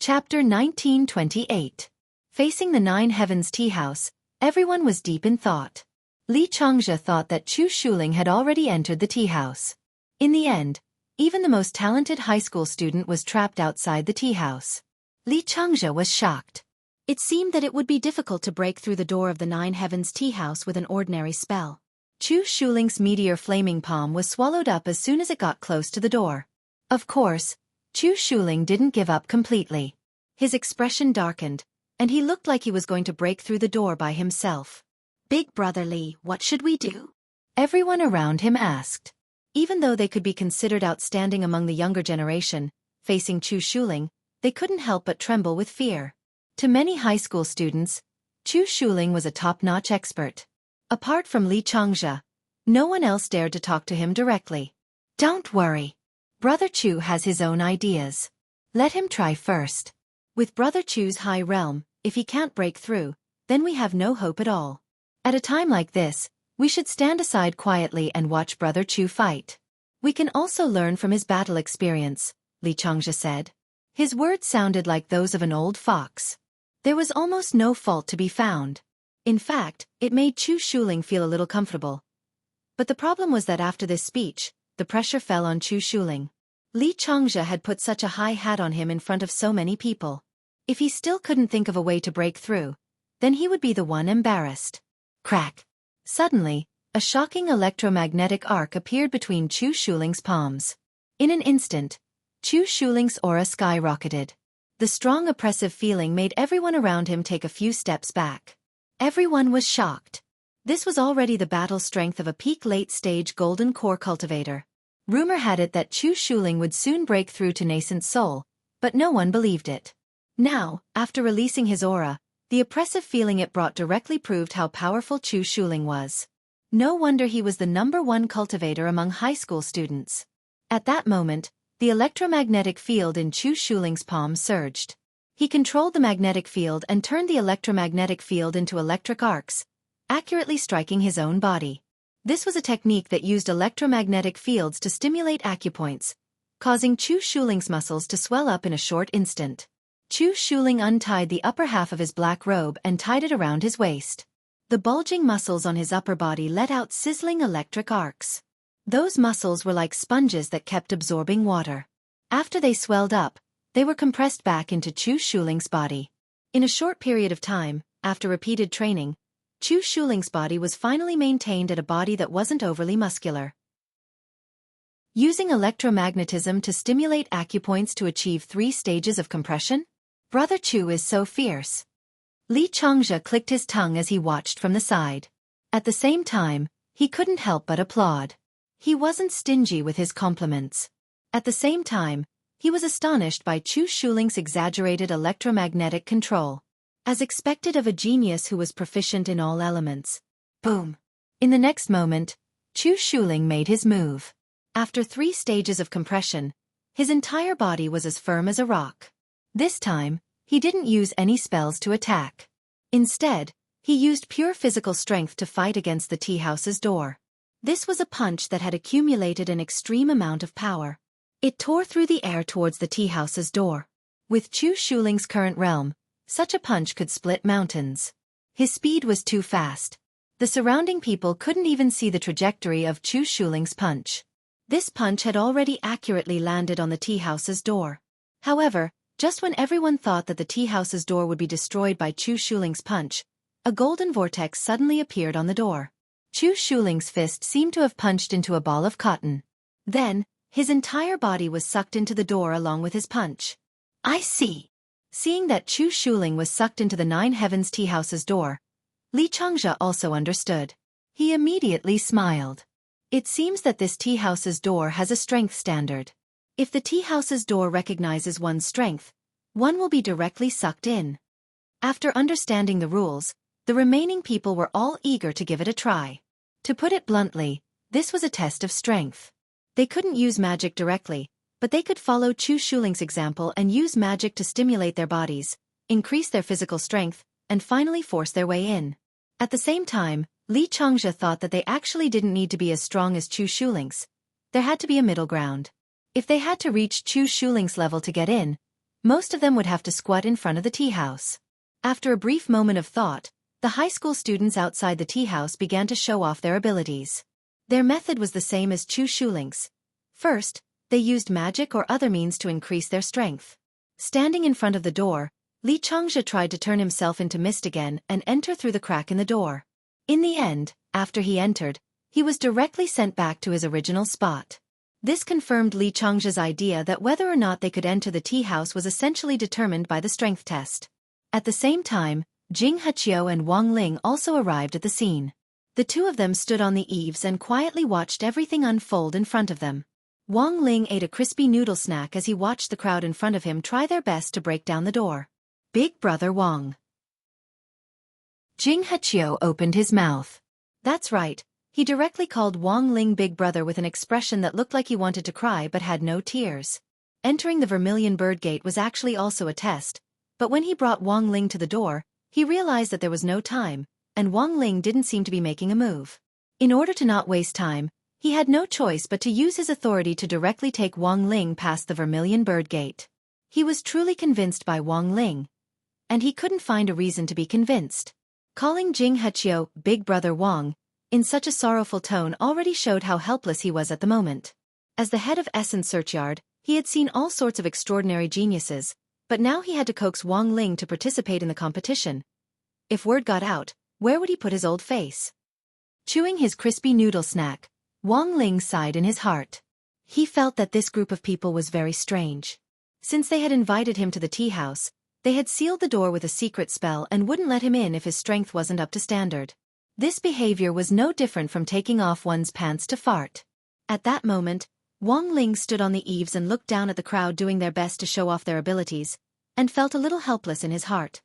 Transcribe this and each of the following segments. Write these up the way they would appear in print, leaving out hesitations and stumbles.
Chapter 1928. Facing the Nine Heavens tea house, everyone was deep in thought. Li Changzhe thought that Chu Shuling had already entered the tea house. In the end, even the most talented high school student was trapped outside the tea house. Li Changzhe was shocked. It seemed that it would be difficult to break through the door of the Nine Heavens tea house with an ordinary spell. Chu Shuling's meteor flaming palm was swallowed up as soon as it got close to the door. Of course, Chu Shuling didn't give up completely. His expression darkened, and he looked like he was going to break through the door by himself. "Big Brother Li, what should we do?" everyone around him asked. Even though they could be considered outstanding among the younger generation, facing Chu Shuling, they couldn't help but tremble with fear. To many high school students, Chu Shuling was a top-notch expert. Apart from Li Changzhe, no one else dared to talk to him directly. "Don't worry. Brother Chu has his own ideas. Let him try first. With Brother Chu's high realm, if he can't break through, then we have no hope at all. At a time like this, we should stand aside quietly and watch Brother Chu fight. We can also learn from his battle experience," Li Changzhe said. His words sounded like those of an old fox. There was almost no fault to be found. In fact, it made Chu Shuling feel a little comfortable. But the problem was that after this speech, the pressure fell on Chu Shuling. Li Changzhe had put such a high hat on him in front of so many people. If he still couldn't think of a way to break through, then he would be the one embarrassed. Crack! Suddenly, a shocking electromagnetic arc appeared between Chu Shuling's palms. In an instant, Chu Shuling's aura skyrocketed. The strong oppressive feeling made everyone around him take a few steps back. Everyone was shocked. This was already the battle strength of a peak late-stage golden core cultivator. Rumor had it that Chu Shuling would soon break through to nascent soul, but no one believed it. Now, after releasing his aura, the oppressive feeling it brought directly proved how powerful Chu Shuling was. No wonder he was the #1 cultivator among high school students. At that moment, the electromagnetic field in Chu Shuling's palm surged. He controlled the magnetic field and turned the electromagnetic field into electric arcs, accurately striking his own body. This was a technique that used electromagnetic fields to stimulate acupoints, causing Chu Shuling's muscles to swell up in a short instant. Chu Shuling untied the upper half of his black robe and tied it around his waist. The bulging muscles on his upper body let out sizzling electric arcs. Those muscles were like sponges that kept absorbing water. After they swelled up, they were compressed back into Chu Shuling's body. In a short period of time, after repeated training, Chu Shuling's body was finally maintained at a body that wasn't overly muscular. Using electromagnetism to stimulate acupoints to achieve 3 stages of compression? Brother Chu is so fierce. Li Changzhe clicked his tongue as he watched from the side. At the same time, he couldn't help but applaud. He wasn't stingy with his compliments. At the same time, he was astonished by Chu Shuling's exaggerated electromagnetic control. As expected of a genius who was proficient in all elements. Boom! In the next moment, Chu Shuling made his move. After 3 stages of compression, his entire body was as firm as a rock. This time, he didn't use any spells to attack. Instead, he used pure physical strength to fight against the tea house's door. This was a punch that had accumulated an extreme amount of power. It tore through the air towards the tea house's door. With Chu Shuling's current realm, such a punch could split mountains. His speed was too fast. The surrounding people couldn't even see the trajectory of Chu Shuling's punch. This punch had already accurately landed on the tea house's door. However, just when everyone thought that the tea house's door would be destroyed by Chu Shuling's punch, a golden vortex suddenly appeared on the door. Chu Shuling's fist seemed to have punched into a ball of cotton. Then, his entire body was sucked into the door along with his punch. "I see." Seeing that Chu Shuling was sucked into the Nine Heavens tea house's door, Li Changzhe also understood. He immediately smiled. It seems that this tea house's door has a strength standard. If the tea house's door recognizes one's strength, one will be directly sucked in. After understanding the rules, the remaining people were all eager to give it a try. To put it bluntly, this was a test of strength. They couldn't use magic directly, but they could follow Chu Shuling's example and use magic to stimulate their bodies, increase their physical strength, and finally force their way in. At the same time, Li Changzhe thought that they actually didn't need to be as strong as Chu Shuling's. There had to be a middle ground. If they had to reach Chu Shuling's level to get in, Most of them would have to squat in front of the tea house. After a brief moment of thought, the high school students outside the tea house began to show off their abilities. Their method was the same as Chu Shuling's. First, they used magic or other means to increase their strength. Standing in front of the door, Li Changzhe tried to turn himself into mist again and enter through the crack in the door. In the end, after he entered, he was directly sent back to his original spot. This confirmed Li Changzhe's idea that whether or not they could enter the tea house was essentially determined by the strength test. At the same time, Jing Heqiu and Wang Ling also arrived at the scene. The two of them stood on the eaves and quietly watched everything unfold in front of them. Wang Ling ate a crispy noodle snack as he watched the crowd in front of him try their best to break down the door. Big Brother Wang. Jing Heqiu opened his mouth. That's right, he directly called Wang Ling Big Brother with an expression that looked like he wanted to cry but had no tears. Entering the Vermilion Bird Gate was actually also a test, but when he brought Wang Ling to the door, he realized that there was no time, and Wang Ling didn't seem to be making a move. In order to not waste time, he had no choice but to use his authority to directly take Wang Ling past the Vermilion Bird Gate. He was truly convinced by Wang Ling, and he couldn't find a reason to be convinced. Calling Jing Heqiu Big Brother Wang in such a sorrowful tone already showed how helpless he was at the moment. As the head of Essence Searchyard, he had seen all sorts of extraordinary geniuses, but now he had to coax Wang Ling to participate in the competition. If word got out, where would he put his old face? Chewing his crispy noodle snack, Wang Ling sighed in his heart. He felt that this group of people was very strange. Since they had invited him to the tea house, they had sealed the door with a secret spell and wouldn't let him in if his strength wasn't up to standard. This behavior was no different from taking off one's pants to fart. At that moment, Wang Ling stood on the eaves and looked down at the crowd doing their best to show off their abilities, and felt a little helpless in his heart.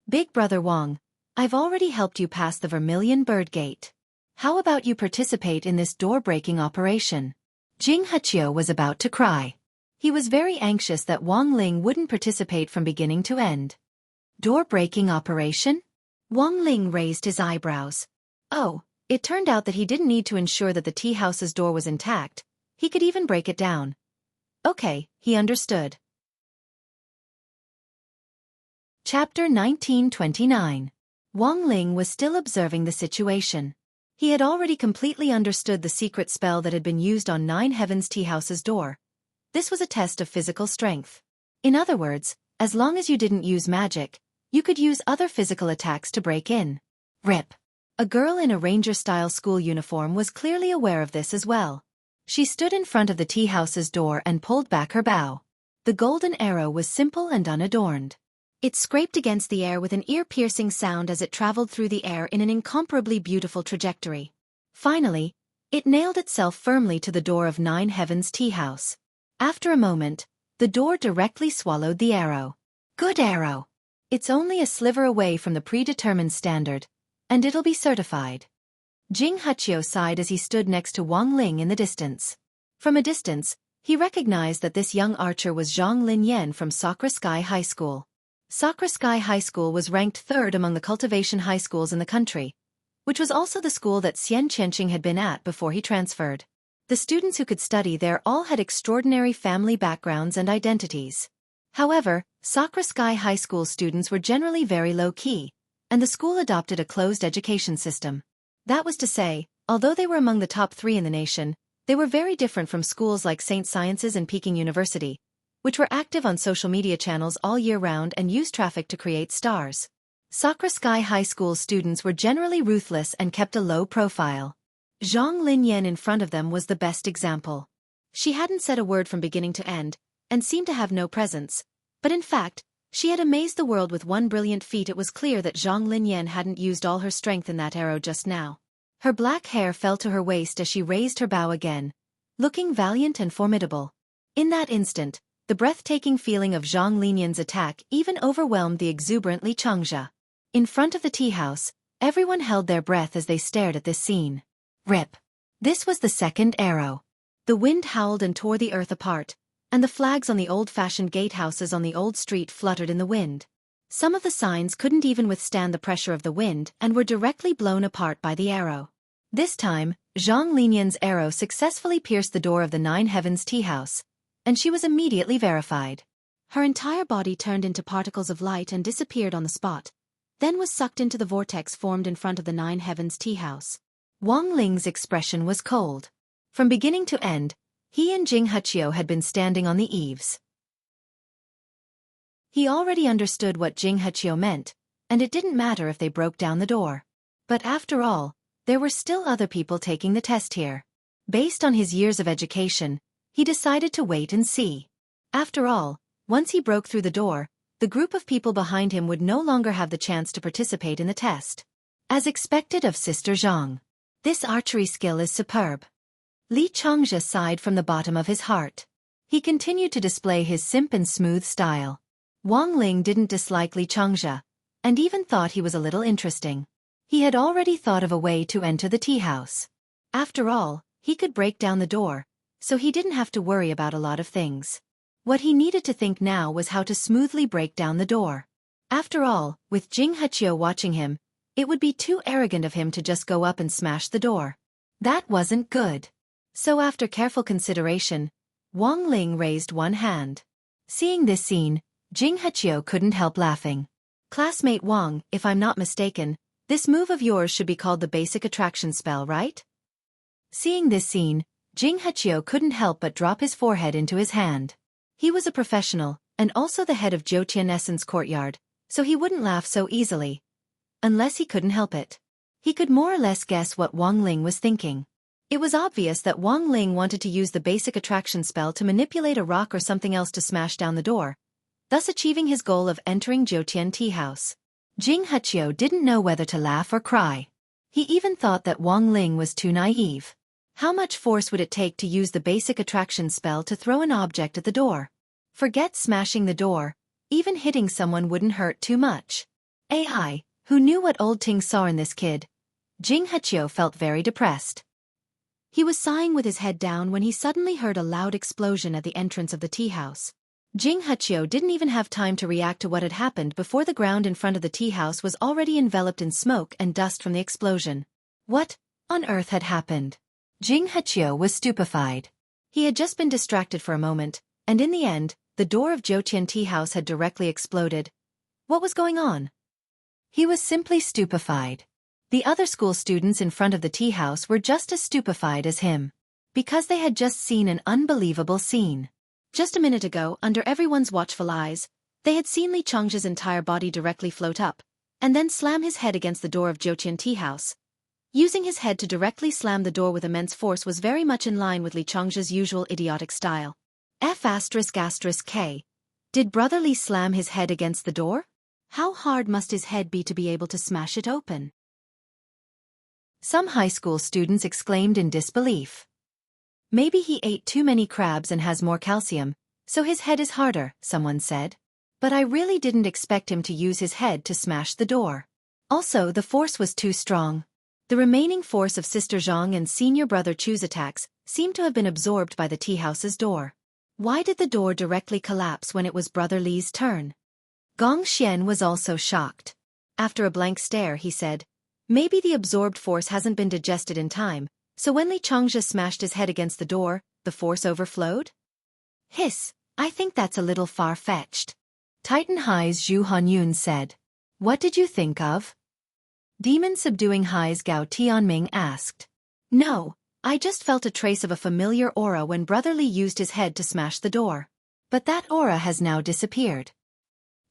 Big Brother Wang, I've already helped you pass the Vermilion Bird Gate. How about you participate in this door-breaking operation? Jing Heqiu was about to cry. He was very anxious that Wang Ling wouldn't participate from beginning to end. Door-breaking operation? Wang Ling raised his eyebrows. Oh, it turned out that he didn't need to ensure that the tea house's door was intact. He could even break it down. Okay, he understood. Chapter 1929. Wang Ling was still observing the situation. He had already completely understood the secret spell that had been used on Nine Heavens Tea House's door. This was a test of physical strength. In other words, as long as you didn't use magic, you could use other physical attacks to break in. Rip. A girl in a ranger-style school uniform was clearly aware of this as well. She stood in front of the tea house's door and pulled back her bow. The golden arrow was simple and unadorned. It scraped against the air with an ear-piercing sound as it traveled through the air in an incomparably beautiful trajectory. Finally, it nailed itself firmly to the door of Nine Heavens Tea House. After a moment, the door directly swallowed the arrow. Good arrow! It's only a sliver away from the predetermined standard, and it'll be certified. Jing Heqiu sighed as he stood next to Wang Ling in the distance. From a distance, he recognized that this young archer was Zhang Linyan from Sakura Sky High School. Sakura Sky High School was ranked third among the cultivation high schools in the country, which was also the school that Xian Qianqing had been at before he transferred. The students who could study there all had extraordinary family backgrounds and identities. However, Sakura Sky High School students were generally very low-key, and the school adopted a closed education system. That was to say, although they were among the top 3 in the nation, they were very different from schools like St. Sciences and Peking University, which were active on social media channels all year round and used traffic to create stars. Sakura Sky High School students were generally ruthless and kept a low profile. Zhang Linyan in front of them was the best example. She hadn't said a word from beginning to end, and seemed to have no presence, but in fact, she had amazed the world with one brilliant feat. It was clear that Zhang Linyan hadn't used all her strength in that arrow just now. Her black hair fell to her waist as she raised her bow again, looking valiant and formidable. In that instant, the breathtaking feeling of Zhang Linyan's attack even overwhelmed the exuberant Li Changzhe. In front of the tea house, everyone held their breath as they stared at this scene. Rip. This was the second arrow. The wind howled and tore the earth apart, and the flags on the old-fashioned gatehouses on the old street fluttered in the wind. Some of the signs couldn't even withstand the pressure of the wind and were directly blown apart by the arrow. This time, Zhang Linyan's arrow successfully pierced the door of the Nine Heavens Tea House, and she was immediately verified. Her entire body turned into particles of light and disappeared on the spot, then was sucked into the vortex formed in front of the Nine Heavens tea house. Wang Ling's expression was cold. From beginning to end, he and Jing Hechio had been standing on the eaves. He already understood what Jing Hechio meant, and it didn't matter if they broke down the door. But after all, there were still other people taking the test here. Based on his years of education, he decided to wait and see. After all, once he broke through the door, the group of people behind him would no longer have the chance to participate in the test. As expected of Sister Zhang, this archery skill is superb. Li Changzhe sighed from the bottom of his heart. He continued to display his simp and smooth style. Wang Ling didn't dislike Li Changzhe, and even thought he was a little interesting. He had already thought of a way to enter the tea house. After all, he could break down the door, so he didn't have to worry about a lot of things. What he needed to think now was how to smoothly break down the door. After all, with Jing Hechio watching him, it would be too arrogant of him to just go up and smash the door. That wasn't good. So after careful consideration, Wang Ling raised one hand. Seeing this scene, Jing Hechio couldn't help laughing. Classmate Wang, if I'm not mistaken, this move of yours should be called the basic attraction spell, right? Seeing this scene, Jing Hechio couldn't help but drop his forehead into his hand. He was a professional, and also the head of Zhou Qianescen's courtyard, so he wouldn't laugh so easily. Unless he couldn't help it. He could more or less guess what Wang Ling was thinking. It was obvious that Wang Ling wanted to use the basic attraction spell to manipulate a rock or something else to smash down the door, thus achieving his goal of entering Zhoutian tea house. Jing Hechio didn't know whether to laugh or cry. He even thought that Wang Ling was too naive. How much force would it take to use the basic attraction spell to throw an object at the door? Forget smashing the door, even hitting someone wouldn't hurt too much. AI, who knew what old Ting saw in this kid? Jing Hechio felt very depressed. He was sighing with his head down when he suddenly heard a loud explosion at the entrance of the tea house. Jing Hechio didn't even have time to react to what had happened before the ground in front of the tea house was already enveloped in smoke and dust from the explosion. What on earth had happened? Jing Hechio was stupefied. He had just been distracted for a moment, and in the end, the door of Zhoutian tea house had directly exploded. What was going on? He was simply stupefied. The other school students in front of the tea house were just as stupefied as him, because they had just seen an unbelievable scene. Just a minute ago, under everyone's watchful eyes, they had seen Li Changzhe's entire body directly float up, and then slam his head against the door of Zhoutian tea house. Using his head to directly slam the door with immense force was very much in line with Li Changzhe's usual idiotic style. F***K. Did Brother Li slam his head against the door? How hard must his head be to be able to smash it open? Some high school students exclaimed in disbelief. Maybe he ate too many crabs and has more calcium, so his head is harder, someone said. But I really didn't expect him to use his head to smash the door. Also, the force was too strong. The remaining force of Sister Zhang and Senior Brother Chu's attacks seemed to have been absorbed by the tea house's door. Why did the door directly collapse when it was Brother Li's turn? Gong Xian was also shocked. After a blank stare, he said, maybe the absorbed force hasn't been digested in time, so when Li Changzhe smashed his head against the door, the force overflowed? Hiss, I think that's a little far-fetched. Titan High's Zhu Hanyun said. What did you think of? Demon-subduing High's Gao Tianming asked. No, I just felt a trace of a familiar aura when Brother Li used his head to smash the door. But that aura has now disappeared.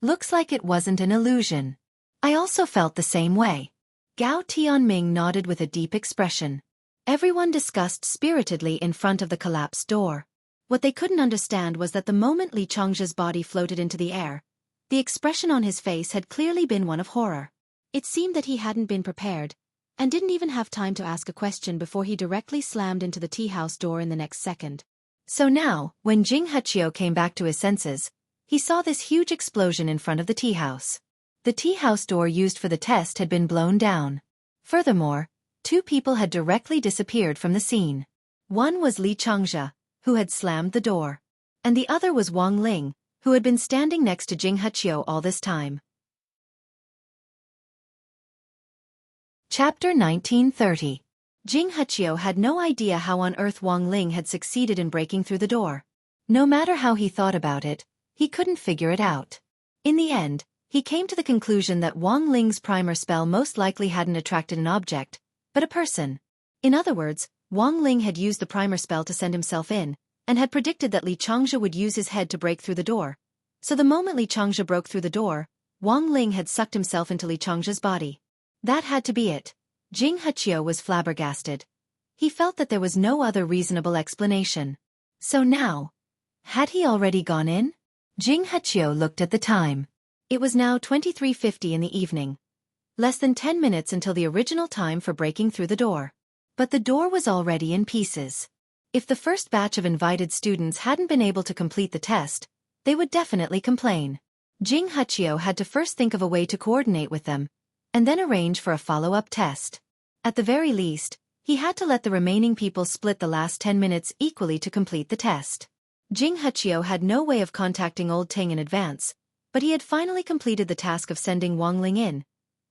Looks like it wasn't an illusion. I also felt the same way. Gao Tianming nodded with a deep expression. Everyone discussed spiritedly in front of the collapsed door. What they couldn't understand was that the moment Li Changzhe's body floated into the air, the expression on his face had clearly been one of horror. It seemed that he hadn't been prepared, and didn't even have time to ask a question before he directly slammed into the tea house door in the next second. So now, when Jing Hechio came back to his senses, he saw this huge explosion in front of the tea house. The tea house door used for the test had been blown down. Furthermore, two people had directly disappeared from the scene. One was Li Changzhe, who had slammed the door, and the other was Wang Ling, who had been standing next to Jing Hechio all this time. Chapter 1930. Jing Hechio had no idea how on earth Wang Ling had succeeded in breaking through the door. No matter how he thought about it, he couldn't figure it out. In the end, he came to the conclusion that Wang Ling's primer spell most likely hadn't attracted an object, but a person. In other words, Wang Ling had used the primer spell to send himself in, and had predicted that Li Changzhe would use his head to break through the door. So the moment Li Changzhe broke through the door, Wang Ling had sucked himself into Li Changzhe's body. That had to be it. Jing Hechio was flabbergasted. He felt that there was no other reasonable explanation. So now, had he already gone in? Jing Hechio looked at the time. It was now 23:50 in the evening. Less than 10 minutes until the original time for breaking through the door. But the door was already in pieces. If the first batch of invited students hadn't been able to complete the test, they would definitely complain. Jing Hechio had to first think of a way to coordinate with them, and then arrange for a follow-up test. At the very least, he had to let the remaining people split the last 10 minutes equally to complete the test. Jing Hechio had no way of contacting Old Ting in advance, but he had finally completed the task of sending Wang Ling in,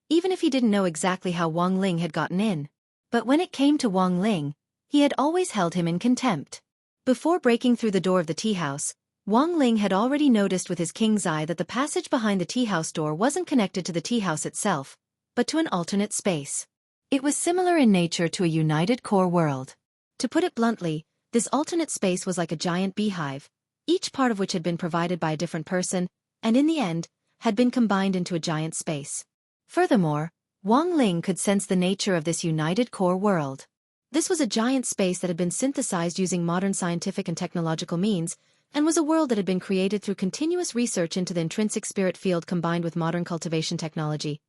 even if he didn't know exactly how Wang Ling had gotten in. But when it came to Wang Ling, he had always held him in contempt. Before breaking through the door of the tea house, Wang Ling had already noticed with his king's eye that the passage behind the tea house door wasn't connected to the tea house itself, but to an alternate space. It was similar in nature to a united core world. To put it bluntly, this alternate space was like a giant beehive, each part of which had been provided by a different person, and in the end, had been combined into a giant space. Furthermore, Wang Ling could sense the nature of this united core world. This was a giant space that had been synthesized using modern scientific and technological means, and was a world that had been created through continuous research into the intrinsic spirit field combined with modern cultivation technology.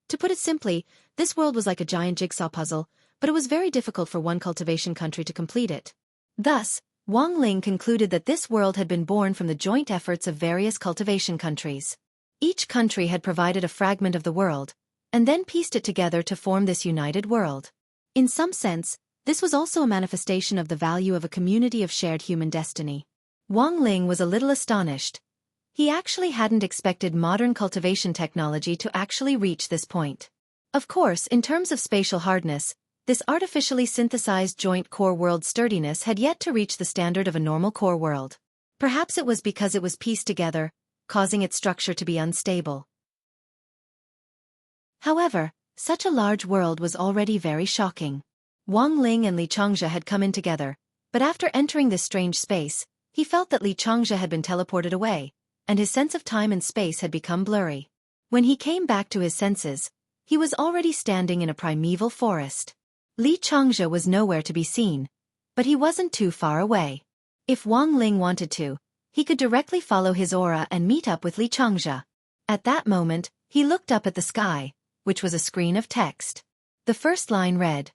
To put it simply, this world was like a giant jigsaw puzzle, but it was very difficult for one cultivation country to complete it. Thus, Wang Ling concluded that this world had been born from the joint efforts of various cultivation countries. Each country had provided a fragment of the world, and then pieced it together to form this united world. In some sense, this was also a manifestation of the value of a community of shared human destiny. Wang Ling was a little astonished. He actually hadn't expected modern cultivation technology to actually reach this point. Of course, in terms of spatial hardness, this artificially synthesized joint core world sturdiness had yet to reach the standard of a normal core world. Perhaps it was because it was pieced together, causing its structure to be unstable. However, such a large world was already very shocking. Wang Ling and Li Changzhe had come in together, but after entering this strange space, he felt that Li Changzhe had been teleported away, and his sense of time and space had become blurry. When he came back to his senses, he was already standing in a primeval forest. Li Changzhe was nowhere to be seen, but he wasn't too far away. If Wang Ling wanted to, he could directly follow his aura and meet up with Li Changzhe. At that moment, he looked up at the sky, which was a screen of text. The first line read,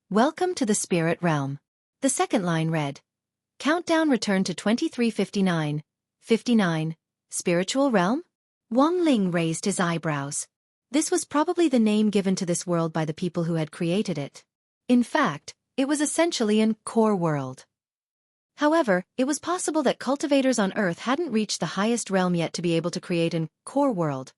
"Welcome to the Spirit Realm." The second line read, "Countdown return to 2359, 59, Spiritual Realm?" Wang Ling raised his eyebrows. This was probably the name given to this world by the people who had created it. In fact, it was essentially an core world. However, it was possible that cultivators on Earth hadn't reached the highest realm yet to be able to create an core world,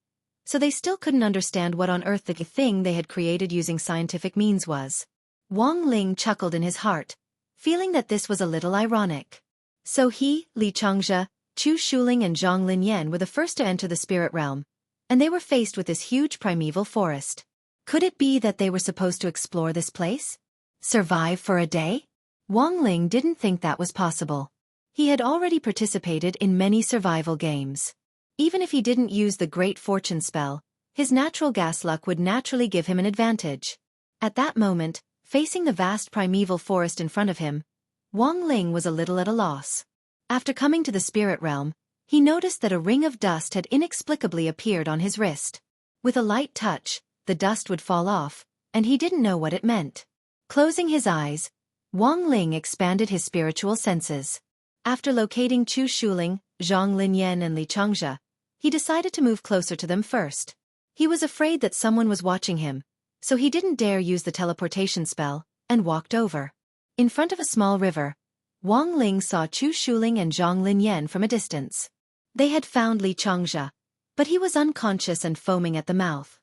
so they still couldn't understand what on earth the thing they had created using scientific means was. Wang Ling chuckled in his heart, feeling that this was a little ironic. So he, Li Changzhe, Chu Shuling and Zhang Linyan were the first to enter the spirit realm, and they were faced with this huge primeval forest. Could it be that they were supposed to explore this place? Survive for a day? Wang Ling didn't think that was possible. He had already participated in many survival games. Even if he didn't use the Great Fortune spell, his natural gas luck would naturally give him an advantage. At that moment, facing the vast primeval forest in front of him, Wang Ling was a little at a loss. After coming to the spirit realm, he noticed that a ring of dust had inexplicably appeared on his wrist. With a light touch, the dust would fall off, and he didn't know what it meant. Closing his eyes, Wang Ling expanded his spiritual senses. After locating Chu Shuling, Zhang Linyan and Li Changzhe, he decided to move closer to them first. He was afraid that someone was watching him, so he didn't dare use the teleportation spell, and walked over. In front of a small river, Wang Ling saw Chu Shuling and Zhang Linyan from a distance. They had found Li Changzhe, but he was unconscious and foaming at the mouth.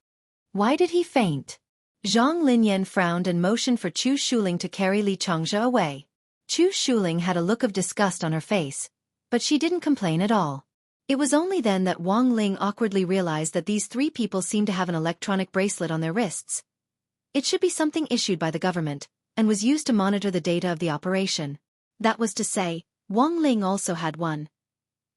Why did he faint? Zhang Linyan frowned and motioned for Chu Shuling to carry Li Changzhe away. Chu Shuling had a look of disgust on her face, but she didn't complain at all. It was only then that Wang Ling awkwardly realized that these three people seemed to have an electronic bracelet on their wrists. It should be something issued by the government, and was used to monitor the data of the operation. That was to say, Wang Ling also had one.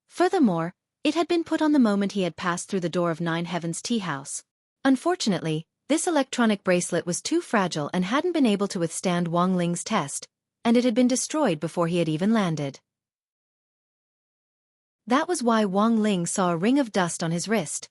Furthermore, it had been put on the moment he had passed through the door of Nine Heavens Tea House. Unfortunately, this electronic bracelet was too fragile and hadn't been able to withstand Wang Ling's test, and it had been destroyed before he had even landed. That was why Wang Ling saw a ring of dust on his wrist.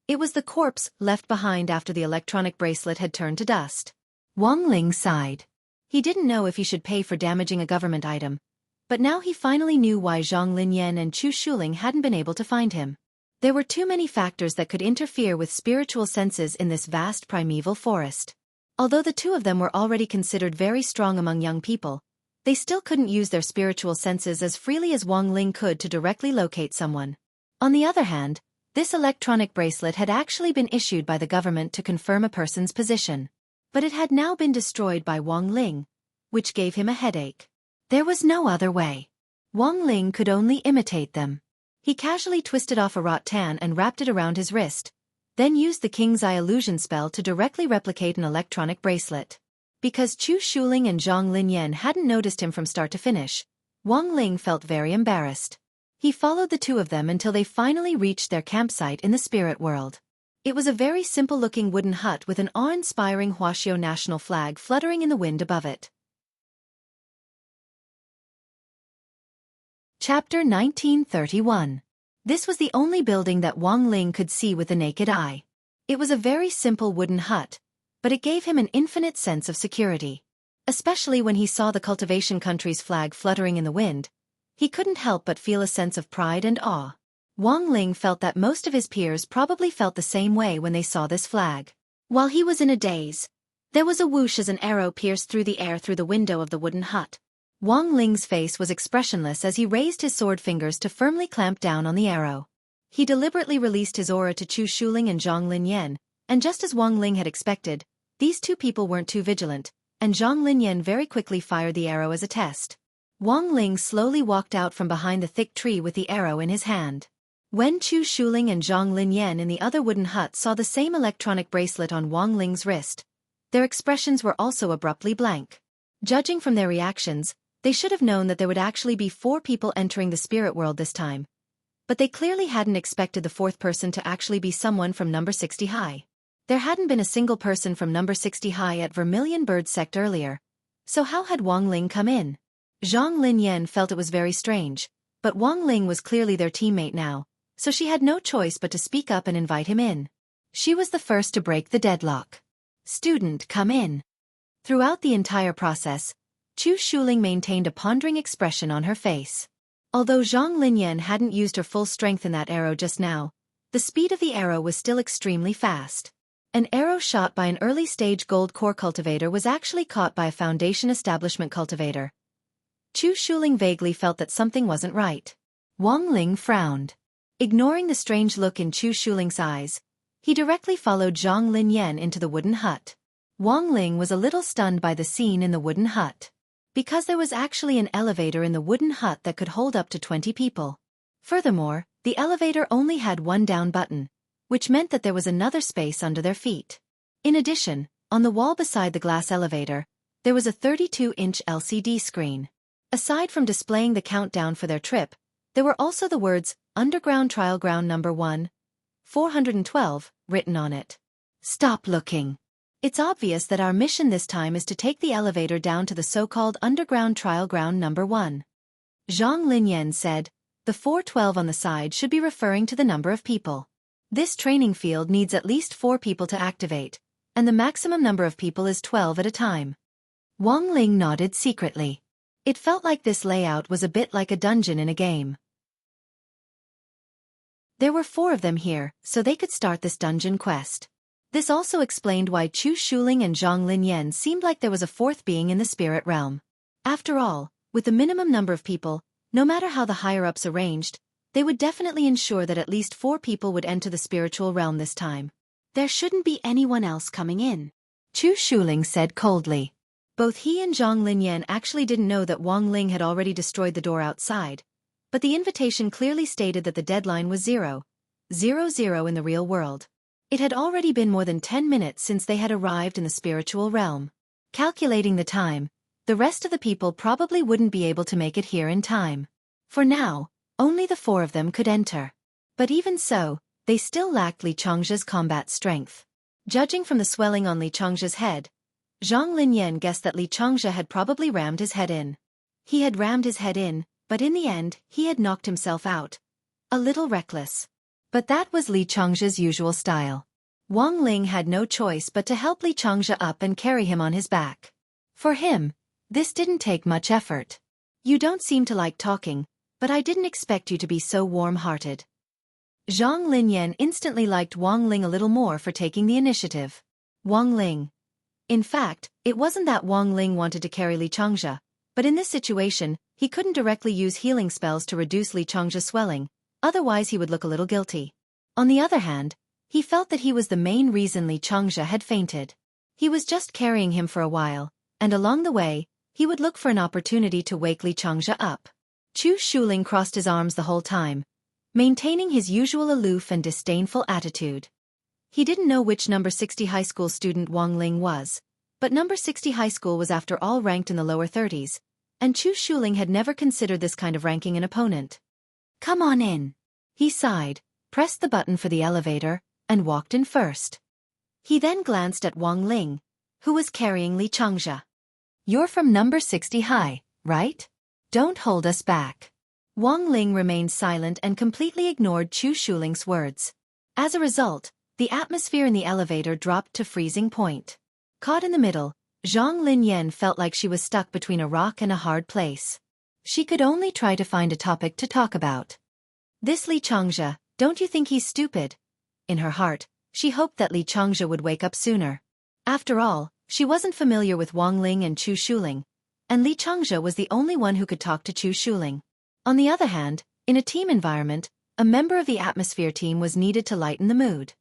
It was the corpse left behind after the electronic bracelet had turned to dust. Wang Ling sighed. He didn't know if he should pay for damaging a government item, but now he finally knew why Zhang Linyan and Chu Shuling hadn't been able to find him. There were too many factors that could interfere with spiritual senses in this vast primeval forest. Although the two of them were already considered very strong among young people, they still couldn't use their spiritual senses as freely as Wang Ling could to directly locate someone. On the other hand, this electronic bracelet had actually been issued by the government to confirm a person's position. But it had now been destroyed by Wang Ling, which gave him a headache. There was no other way. Wang Ling could only imitate them. He casually twisted off a rattan and wrapped it around his wrist, then used the King's Eye illusion spell to directly replicate an electronic bracelet. Because Chu Shuling and Zhang Linyan hadn't noticed him from start to finish, Wang Ling felt very embarrassed. He followed the two of them until they finally reached their campsite in the spirit world. It was a very simple-looking wooden hut with an awe-inspiring Wuxia national flag fluttering in the wind above it. Chapter 1931. This was the only building that Wang Ling could see with the naked eye. It was a very simple wooden hut, but it gave him an infinite sense of security. Especially when he saw the cultivation country's flag fluttering in the wind, he couldn't help but feel a sense of pride and awe. Wang Ling felt that most of his peers probably felt the same way when they saw this flag. While he was in a daze, there was a whoosh as an arrow pierced through the air through the window of the wooden hut. Wang Ling's face was expressionless as he raised his sword fingers to firmly clamp down on the arrow. He deliberately released his aura to Chu Shuling and Zhang Linyan, and just as Wang Ling had expected, these two people weren't too vigilant, and Zhang Linyan very quickly fired the arrow as a test. Wang Ling slowly walked out from behind the thick tree with the arrow in his hand. When Chu Shuling and Zhang Linyan in the other wooden hut saw the same electronic bracelet on Wang Ling's wrist, their expressions were also abruptly blank. Judging from their reactions, they should have known that there would actually be 4 people entering the spirit world this time. But they clearly hadn't expected the 4th person to actually be someone from number 60 high. There hadn't been a single person from number 60 high at Vermilion Bird Sect earlier. So how had Wang Ling come in? Zhang Linyan felt it was very strange, but Wang Ling was clearly their teammate now, so she had no choice but to speak up and invite him in. She was the first to break the deadlock. "Student, come in." Throughout the entire process, Chu Shuling maintained a pondering expression on her face. Although Zhang Linyan hadn't used her full strength in that arrow just now, the speed of the arrow was still extremely fast. An arrow shot by an early-stage gold core cultivator was actually caught by a foundation establishment cultivator. Chu Shuling vaguely felt that something wasn't right. Wang Ling frowned. Ignoring the strange look in Chu Shuling's eyes, he directly followed Zhang Linyan into the wooden hut. Wang Ling was a little stunned by the scene in the wooden hut. Because there was actually an elevator in the wooden hut that could hold up to 20 people. Furthermore, the elevator only had one down button, which meant that there was another space under their feet. In addition, on the wall beside the glass elevator, there was a 32-inch LCD screen. Aside from displaying the countdown for their trip, there were also the words, Underground Trial Ground Number 1, 412, written on it. "Stop looking. It's obvious that our mission this time is to take the elevator down to the so-called Underground Trial Ground Number 1. Zhang Linyan said, the 412 on the side should be referring to the number of people. This training field needs at least 4 people to activate, and the maximum number of people is 12 at a time. Wang Ling nodded secretly. It felt like this layout was a bit like a dungeon in a game. There were 4 of them here, so they could start this dungeon quest. This also explained why Chu Shuling and Zhang Linyan seemed like there was a 4th being in the spirit realm. After all, with the minimum number of people, no matter how the higher-ups arranged, they would definitely ensure that at least 4 people would enter the spiritual realm this time. There shouldn't be anyone else coming in, Chu Shuling said coldly. Both he and Zhang Linyan actually didn't know that Wang Ling had already destroyed the door outside, but the invitation clearly stated that the deadline was 0:00 in the real world. It had already been more than 10 minutes since they had arrived in the spiritual realm. Calculating the time, the rest of the people probably wouldn't be able to make it here in time. For now, only the 4 of them could enter. But even so, they still lacked Li Changzhe's combat strength. Judging from the swelling on Li Changzhe's head, Zhang Linyan guessed that Li Changzhe had probably rammed his head in. He had rammed his head in, but in the end, he had knocked himself out. A little reckless. But that was Li Changzhe's usual style. Wang Ling had no choice but to help Li Changzhe up and carry him on his back. For him, this didn't take much effort. You don't seem to like talking, but I didn't expect you to be so warm-hearted. Zhang Linyan instantly liked Wang Ling a little more for taking the initiative. Wang Ling. In fact, it wasn't that Wang Ling wanted to carry Li Changzhe, but in this situation, he couldn't directly use healing spells to reduce Li Changzhe's swelling, otherwise he would look a little guilty. On the other hand, he felt that he was the main reason Li Changzhe had fainted. He was just carrying him for a while, and along the way, he would look for an opportunity to wake Li Changzhe up. Chu Shuling crossed his arms the whole time, maintaining his usual aloof and disdainful attitude. He didn't know which number 60 high school student Wang Ling was, but number 60 high school was after all ranked in the lower 30s, and Chu Shuling had never considered this kind of ranking an opponent. Come on in. He sighed, pressed the button for the elevator, and walked in first. He then glanced at Wang Ling, who was carrying Li Changzhe. You're from number 60 high, right? Don't hold us back. Wang Ling remained silent and completely ignored Chu Shuling's words. As a result, the atmosphere in the elevator dropped to freezing point. Caught in the middle, Zhang Linyan felt like she was stuck between a rock and a hard place. She could only try to find a topic to talk about. This Li Changzhe, don't you think he's stupid? In her heart, she hoped that Li Changzhe would wake up sooner. After all, she wasn't familiar with Wang Ling and Chu Shuling, and Li Changzhe was the only one who could talk to Chu Shuling. On the other hand, in a team environment, a member of the atmosphere team was needed to lighten the mood.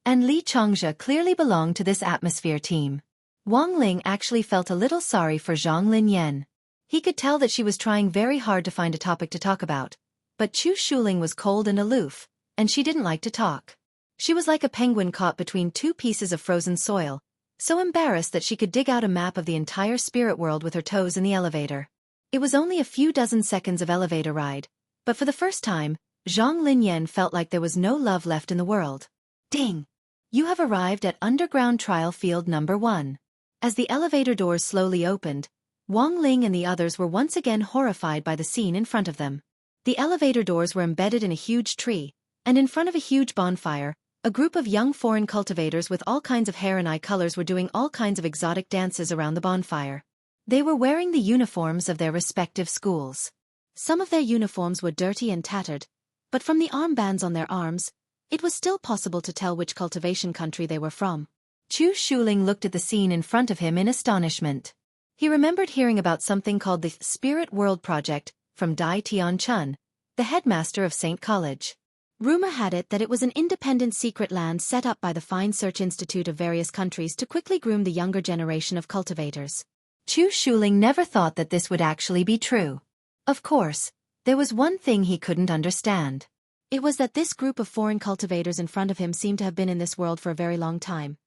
And Li Changzhe clearly belonged to this atmosphere team. Wang Ling actually felt a little sorry for Zhang Linyan. He could tell that she was trying very hard to find a topic to talk about, but Chu Shuling was cold and aloof, and she didn't like to talk. She was like a penguin caught between 2 pieces of frozen soil, so embarrassed that she could dig out a map of the entire spirit world with her toes in the elevator. It was only a few dozen seconds of elevator ride, but for the first time, Zhang Linyan felt like there was no love left in the world. Ding! You have arrived at underground trial field number 1. As the elevator doors slowly opened, Wang Ling and the others were once again horrified by the scene in front of them. The elevator doors were embedded in a huge tree, and in front of a huge bonfire, a group of young foreign cultivators with all kinds of hair and eye colors were doing all kinds of exotic dances around the bonfire. They were wearing the uniforms of their respective schools. Some of their uniforms were dirty and tattered, but from the armbands on their arms, it was still possible to tell which cultivation country they were from. Chu Shuling looked at the scene in front of him in astonishment. He remembered hearing about something called the Spirit World Project from Dai Tianchun, the headmaster of St. College. Rumor had it that it was an independent secret land set up by the Fine Search Institute of various countries to quickly groom the younger generation of cultivators. Chu Shuling never thought that this would actually be true. Of course, there was one thing he couldn't understand. It was that this group of foreign cultivators in front of him seemed to have been in this world for a very long time.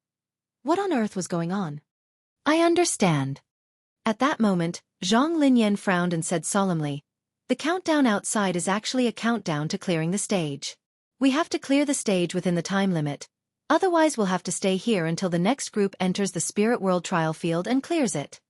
What on earth was going on? I understand. At that moment, Zhang Linyan frowned and said solemnly, "The countdown outside is actually a countdown to clearing the stage. We have to clear the stage within the time limit, otherwise we'll have to stay here until the next group enters the Spirit World trial field and clears it."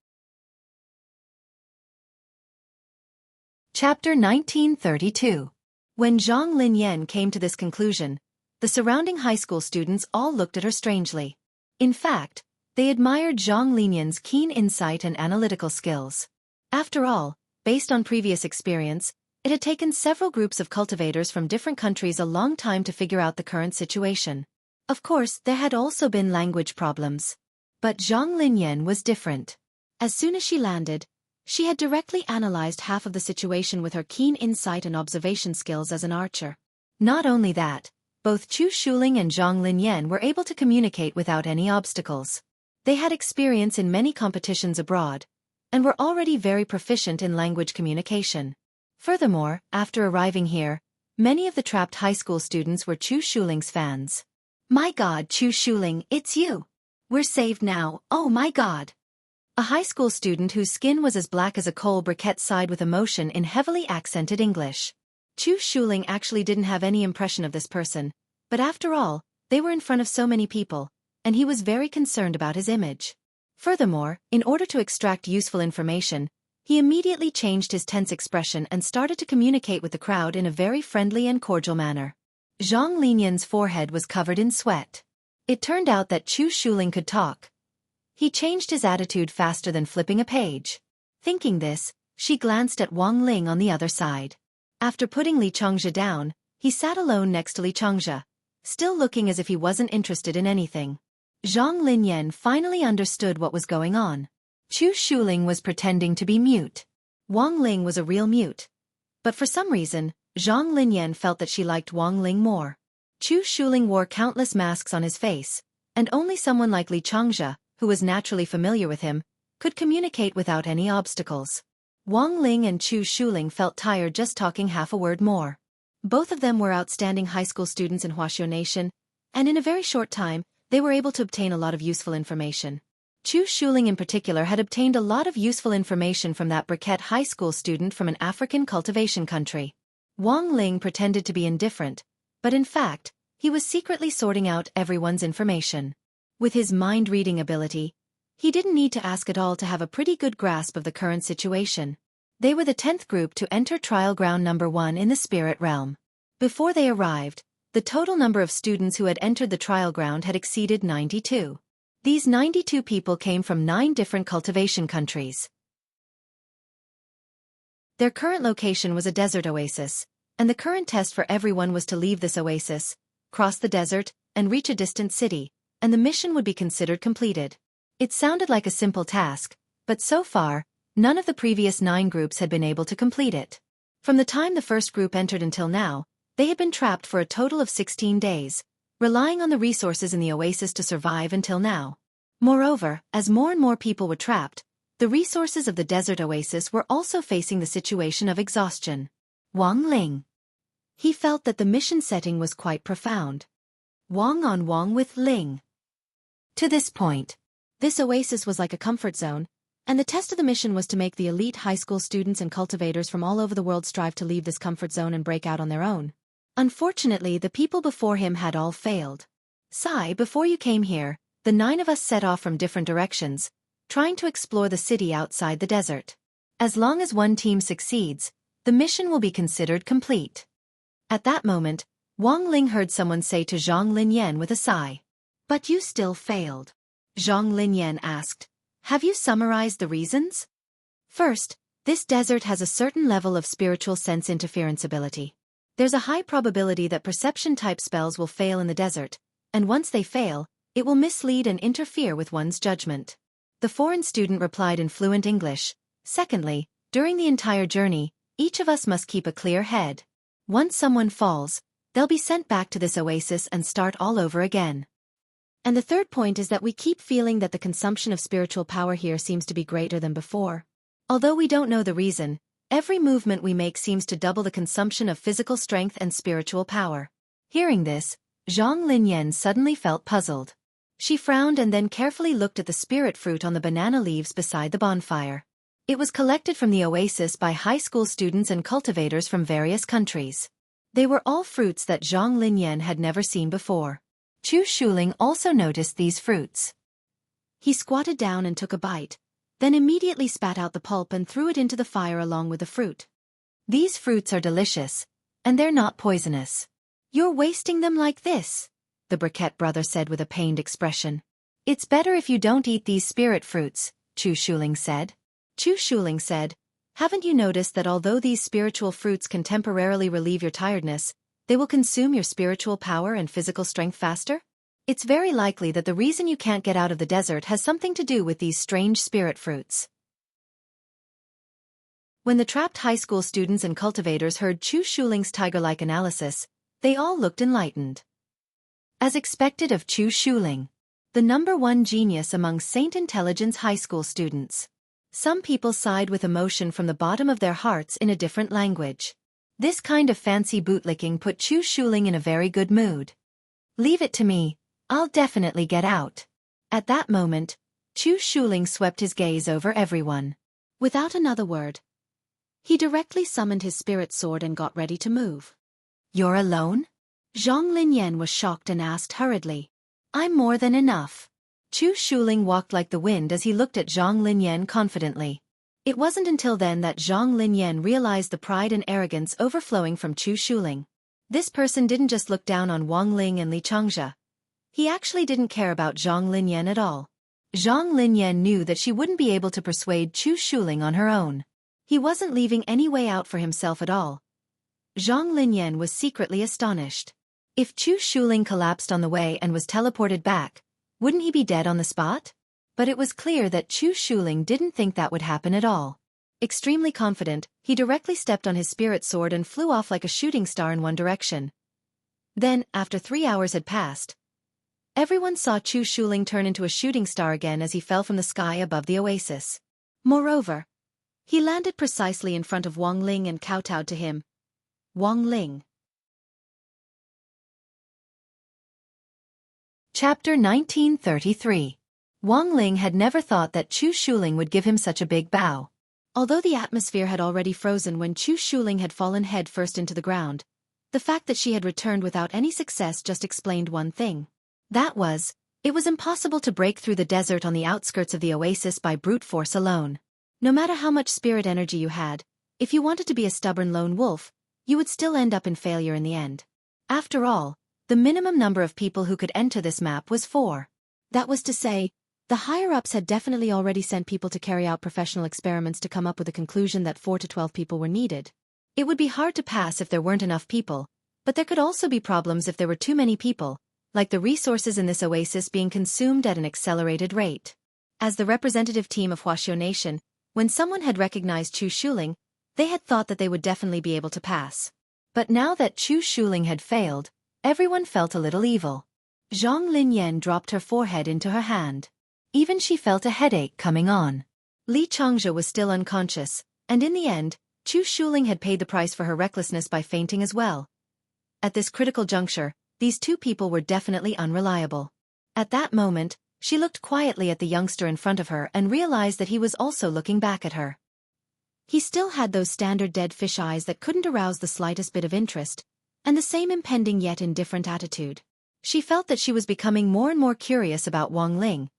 Chapter 1932. When Zhang Linyan came to this conclusion, the surrounding high school students all looked at her strangely. In fact, they admired Zhang Linyan's keen insight and analytical skills. After all, based on previous experience, it had taken several groups of cultivators from different countries a long time to figure out the current situation. Of course, there had also been language problems. But Zhang Linyan was different. As soon as she landed, she had directly analyzed half of the situation with her keen insight and observation skills as an archer. Not only that, both Chu Shuling and Zhang Linyan were able to communicate without any obstacles. They had experience in many competitions abroad, and were already very proficient in language communication. Furthermore, after arriving here, many of the trapped high school students were Chu Shuling's fans. "My God, Chu Shuling, it's you! We're saved now, oh my God!" A high school student whose skin was as black as a coal briquette sighed with emotion in heavily accented English. Chu Shuling actually didn't have any impression of this person, but after all, they were in front of so many people, and he was very concerned about his image. Furthermore, in order to extract useful information, he immediately changed his tense expression and started to communicate with the crowd in a very friendly and cordial manner. Zhang Linyan's forehead was covered in sweat. It turned out that Chu Shuling could talk. He changed his attitude faster than flipping a page. Thinking this, she glanced at Wang Ling on the other side. After putting Li Changzhe down, he sat alone next to Li Changzhe, still looking as if he wasn't interested in anything. Zhang Linyan finally understood what was going on. Chu Shuling was pretending to be mute. Wang Ling was a real mute. But for some reason, Zhang Linyan felt that she liked Wang Ling more. Chu Shuling wore countless masks on his face, and only someone like Li Changzhe, who was naturally familiar with him, could communicate without any obstacles. Wang Ling and Chu Shuling felt tired just talking half a word more. Both of them were outstanding high school students in Huaxiu Nation, and in a very short time, they were able to obtain a lot of useful information. Chu Shuling in particular had obtained a lot of useful information from that briquette high school student from an African cultivation country. Wang Ling pretended to be indifferent, but in fact, he was secretly sorting out everyone's information. With his mind-reading ability, he didn't need to ask at all to have a pretty good grasp of the current situation. They were the 10th group to enter trial ground number 1 in the spirit realm. Before they arrived, the total number of students who had entered the trial ground had exceeded 92. These 92 people came from 9 different cultivation countries. Their current location was a desert oasis, and the current test for everyone was to leave this oasis, cross the desert, and reach a distant city, and the mission would be considered completed. It sounded like a simple task, but so far, none of the previous 9 groups had been able to complete it. From the time the first group entered until now, they had been trapped for a total of 16 days, relying on the resources in the oasis to survive until now. Moreover, as more and more people were trapped, the resources of the desert oasis were also facing the situation of exhaustion. Wang Ling. He felt that the mission setting was quite profound. Wang on Wang with Ling. To this point, this oasis was like a comfort zone, and the test of the mission was to make the elite high school students and cultivators from all over the world strive to leave this comfort zone and break out on their own. Unfortunately, the people before him had all failed. Sai, before you came here, the 9 of us set off from different directions, trying to explore the city outside the desert. As long as one team succeeds, the mission will be considered complete. At that moment, Wang Ling heard someone say to Zhang Linyan with a sigh. But you still failed. Zhang Linyan asked. Have you summarized the reasons? First, this desert has a certain level of spiritual sense interference ability. There's a high probability that perception-type spells will fail in the desert, and once they fail, it will mislead and interfere with one's judgment. The foreign student replied in fluent English. Secondly, during the entire journey, each of us must keep a clear head. Once someone falls, they'll be sent back to this oasis and start all over again. And the third point is that we keep feeling that the consumption of spiritual power here seems to be greater than before. Although we don't know the reason, every movement we make seems to double the consumption of physical strength and spiritual power. Hearing this, Zhang Linyan suddenly felt puzzled. She frowned and then carefully looked at the spirit fruit on the banana leaves beside the bonfire. It was collected from the oasis by high school students and cultivators from various countries. They were all fruits that Zhang Linyan had never seen before. Chu Shuling also noticed these fruits. He squatted down and took a bite, then immediately spat out the pulp and threw it into the fire along with the fruit. These fruits are delicious, and they're not poisonous. You're wasting them like this, the briquette brother said with a pained expression. It's better if you don't eat these spirit fruits, Chu Shuling said. Chu Shuling said, haven't you noticed that although these spiritual fruits can temporarily relieve your tiredness, they will consume your spiritual power and physical strength faster? It's very likely that the reason you can't get out of the desert has something to do with these strange spirit fruits. When the trapped high school students and cultivators heard Chu Shuling's tiger-like analysis, they all looked enlightened. As expected of Chu Shuling, the #1 genius among Saint Intelligence high school students. Some people sighed with emotion from the bottom of their hearts in a different language. This kind of fancy bootlicking put Chu Shuling in a very good mood. Leave it to me, I'll definitely get out. At that moment, Chu Shuling swept his gaze over everyone. Without another word, he directly summoned his spirit sword and got ready to move. You're alone? Zhang Linyan was shocked and asked hurriedly. I'm more than enough. Chu Shuling walked like the wind as he looked at Zhang Linyan confidently. It wasn't until then that Zhang Linyan realized the pride and arrogance overflowing from Chu Shuling. This person didn't just look down on Wang Ling and Li Changjia. He actually didn't care about Zhang Linyan at all. Zhang Linyan knew that she wouldn't be able to persuade Chu Shuling on her own. He wasn't leaving any way out for himself at all. Zhang Linyan was secretly astonished. If Chu Shuling collapsed on the way and was teleported back, wouldn't he be dead on the spot? But it was clear that Chu Shuling didn't think that would happen at all. Extremely confident, he directly stepped on his spirit sword and flew off like a shooting star in one direction. Then, after 3 hours had passed, everyone saw Chu Shuling turn into a shooting star again as he fell from the sky above the oasis. Moreover, he landed precisely in front of Wang Ling and kowtowed to him. Wang Ling. Chapter 1933. Wang Ling had never thought that Chu Shuling would give him such a big bow. Although the atmosphere had already frozen when Chu Shuling had fallen head first into the ground, the fact that she had returned without any success just explained one thing. That was, it was impossible to break through the desert on the outskirts of the oasis by brute force alone. No matter how much spirit energy you had, if you wanted to be a stubborn lone wolf, you would still end up in failure in the end. After all, the minimum number of people who could enter this map was 4. That was to say, the higher-ups had definitely already sent people to carry out professional experiments to come up with a conclusion that 4 to 12 people were needed. It would be hard to pass if there weren't enough people, but there could also be problems if there were too many people, like the resources in this oasis being consumed at an accelerated rate. As the representative team of Wuxia Nation, when someone had recognized Chu Shuling, they had thought that they would definitely be able to pass. But now that Chu Shuling had failed, everyone felt a little evil. Zhang Linyan dropped her forehead into her hand. Even she felt a headache coming on. Li Changjia was still unconscious, and in the end, Chu Shuling had paid the price for her recklessness by fainting as well. At this critical juncture, these two people were definitely unreliable. At that moment, she looked quietly at the youngster in front of her and realized that he was also looking back at her. He still had those standard dead fish eyes that couldn't arouse the slightest bit of interest, and the same impending yet indifferent attitude. She felt that she was becoming more and more curious about Wang Ling,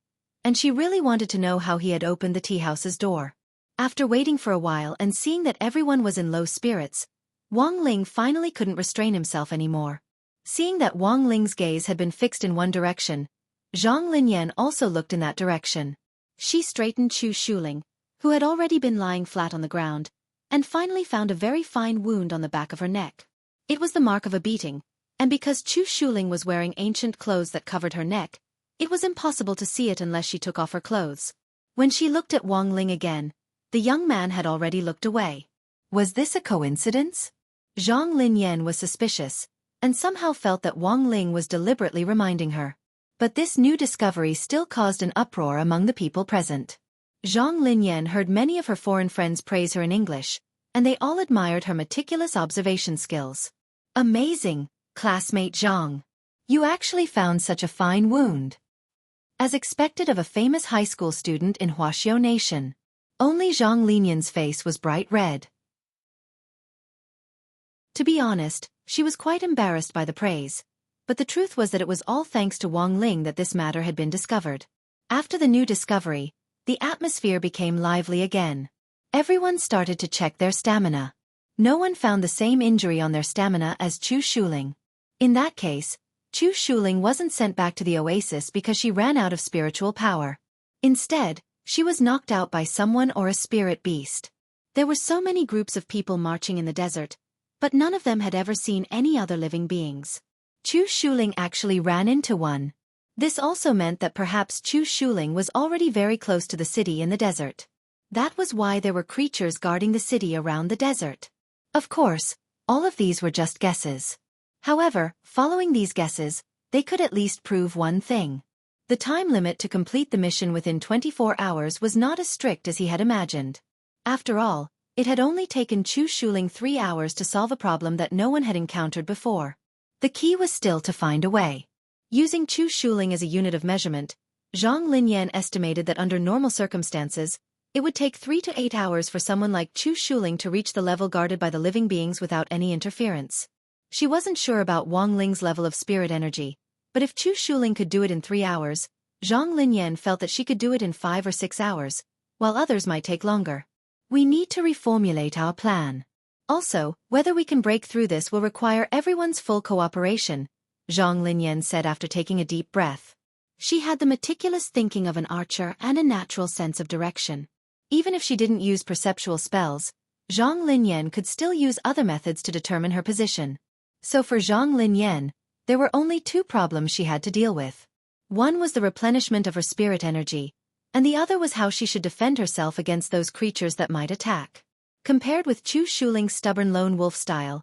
and she really wanted to know how he had opened the tea-house's door. After waiting for a while and seeing that everyone was in low spirits, Wang Ling finally couldn't restrain himself anymore. Seeing that Wang Ling's gaze had been fixed in one direction, Zhang Linyan also looked in that direction. She straightened Chu Shuling, who had already been lying flat on the ground, and finally found a very fine wound on the back of her neck. It was the mark of a beating, and because Chu Shuling was wearing ancient clothes that covered her neck, it was impossible to see it unless she took off her clothes. When she looked at Wang Ling again, the young man had already looked away. Was this a coincidence? Zhang Linyan was suspicious, and somehow felt that Wang Ling was deliberately reminding her. But this new discovery still caused an uproar among the people present. Zhang Linyan heard many of her foreign friends praise her in English, and they all admired her meticulous observation skills. Amazing, classmate Zhang. You actually found such a fine wound. As expected of a famous high school student in Wuxia Nation. Only Zhang Linyan's face was bright red. To be honest, she was quite embarrassed by the praise, but the truth was that it was all thanks to Wang Ling that this matter had been discovered. After the new discovery, the atmosphere became lively again. Everyone started to check their stamina. No one found the same injury on their stamina as Chu Shuling. In that case, Chu Shuling wasn't sent back to the oasis because she ran out of spiritual power. Instead, she was knocked out by someone or a spirit beast. There were so many groups of people marching in the desert, but none of them had ever seen any other living beings. Chu Shuling actually ran into one. This also meant that perhaps Chu Shuling was already very close to the city in the desert. That was why there were creatures guarding the city around the desert. Of course, all of these were just guesses. However, following these guesses, they could at least prove one thing. The time limit to complete the mission within 24 hours was not as strict as he had imagined. After all, it had only taken Chu Shuling 3 hours to solve a problem that no one had encountered before. The key was still to find a way. Using Chu Shuling as a unit of measurement, Zhang Linyan estimated that under normal circumstances, it would take 3 to 8 hours for someone like Chu Shuling to reach the level guarded by the living beings without any interference. She wasn't sure about Wang Ling's level of spirit energy, but if Chu Shuling could do it in 3 hours, Zhang Linyan felt that she could do it in 5 or 6 hours, while others might take longer. We need to reformulate our plan. Also, whether we can break through this will require everyone's full cooperation, Zhang Linyan said after taking a deep breath. She had the meticulous thinking of an archer and a natural sense of direction. Even if she didn't use perceptual spells, Zhang Linyan could still use other methods to determine her position. So for Zhang Linyan, there were only 2 problems she had to deal with. One was the replenishment of her spirit energy, and the other was how she should defend herself against those creatures that might attack. Compared with Chu Shuling's stubborn lone wolf style,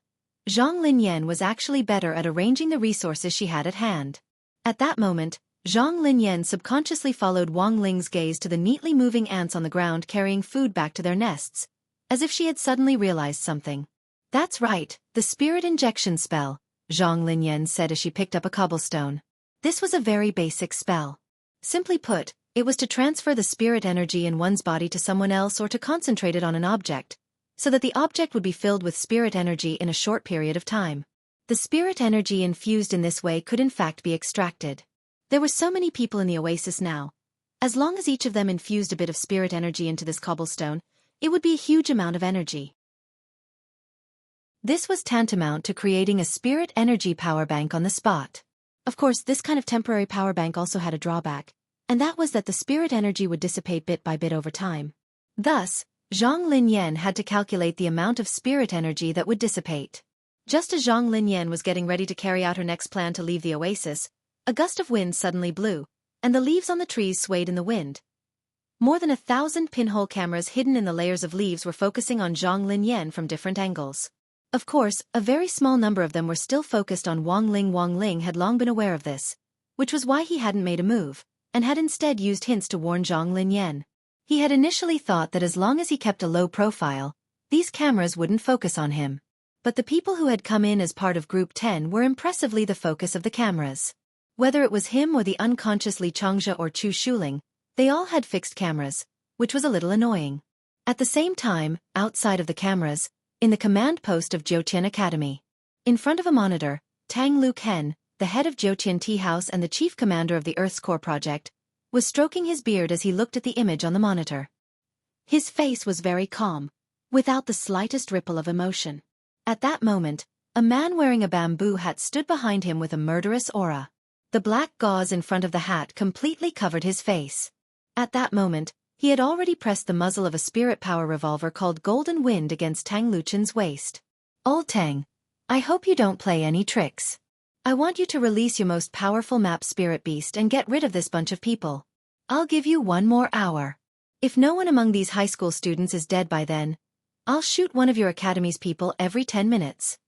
Zhang Linyan was actually better at arranging the resources she had at hand. At that moment, Zhang Linyan subconsciously followed Wang Ling's gaze to the neatly moving ants on the ground carrying food back to their nests, as if she had suddenly realized something. That's right, the spirit injection spell, Zhang Linyan said as she picked up a cobblestone. This was a very basic spell. Simply put, it was to transfer the spirit energy in one's body to someone else or to concentrate it on an object, so that the object would be filled with spirit energy in a short period of time. The spirit energy infused in this way could in fact be extracted. There were so many people in the oasis now. As long as each of them infused a bit of spirit energy into this cobblestone, it would be a huge amount of energy. This was tantamount to creating a spirit energy power bank on the spot. Of course, this kind of temporary power bank also had a drawback, and that was that the spirit energy would dissipate bit by bit over time. Thus, Zhang Linyan had to calculate the amount of spirit energy that would dissipate. Just as Zhang Linyan was getting ready to carry out her next plan to leave the oasis, a gust of wind suddenly blew, and the leaves on the trees swayed in the wind. More than 1,000 pinhole cameras hidden in the layers of leaves were focusing on Zhang Linyan from different angles. Of course, a very small number of them were still focused on Wang Ling. Wang Ling had long been aware of this, which was why he hadn't made a move, and had instead used hints to warn Zhang Linyan. He had initially thought that as long as he kept a low profile, these cameras wouldn't focus on him. But the people who had come in as part of Group 10 were impressively the focus of the cameras. Whether it was him or the unconscious Li Changzhe or Chu Shuling, they all had fixed cameras, which was a little annoying. At the same time, outside of the cameras, in the command post of Jiutian Academy, in front of a monitor, Tang Lu Ken, the head of Jiutian Tea House and the chief commander of the Earth's Core project, was stroking his beard as he looked at the image on the monitor. His face was very calm, without the slightest ripple of emotion. At that moment, a man wearing a bamboo hat stood behind him with a murderous aura. The black gauze in front of the hat completely covered his face. At that moment, he had already pressed the muzzle of a spirit power revolver called Golden Wind against Tang Luchen's waist. Old Tang, I hope you don't play any tricks. I want you to release your most powerful map spirit beast and get rid of this bunch of people. I'll give you 1 more hour. If no one among these high school students is dead by then, I'll shoot one of your academy's people every 10 minutes.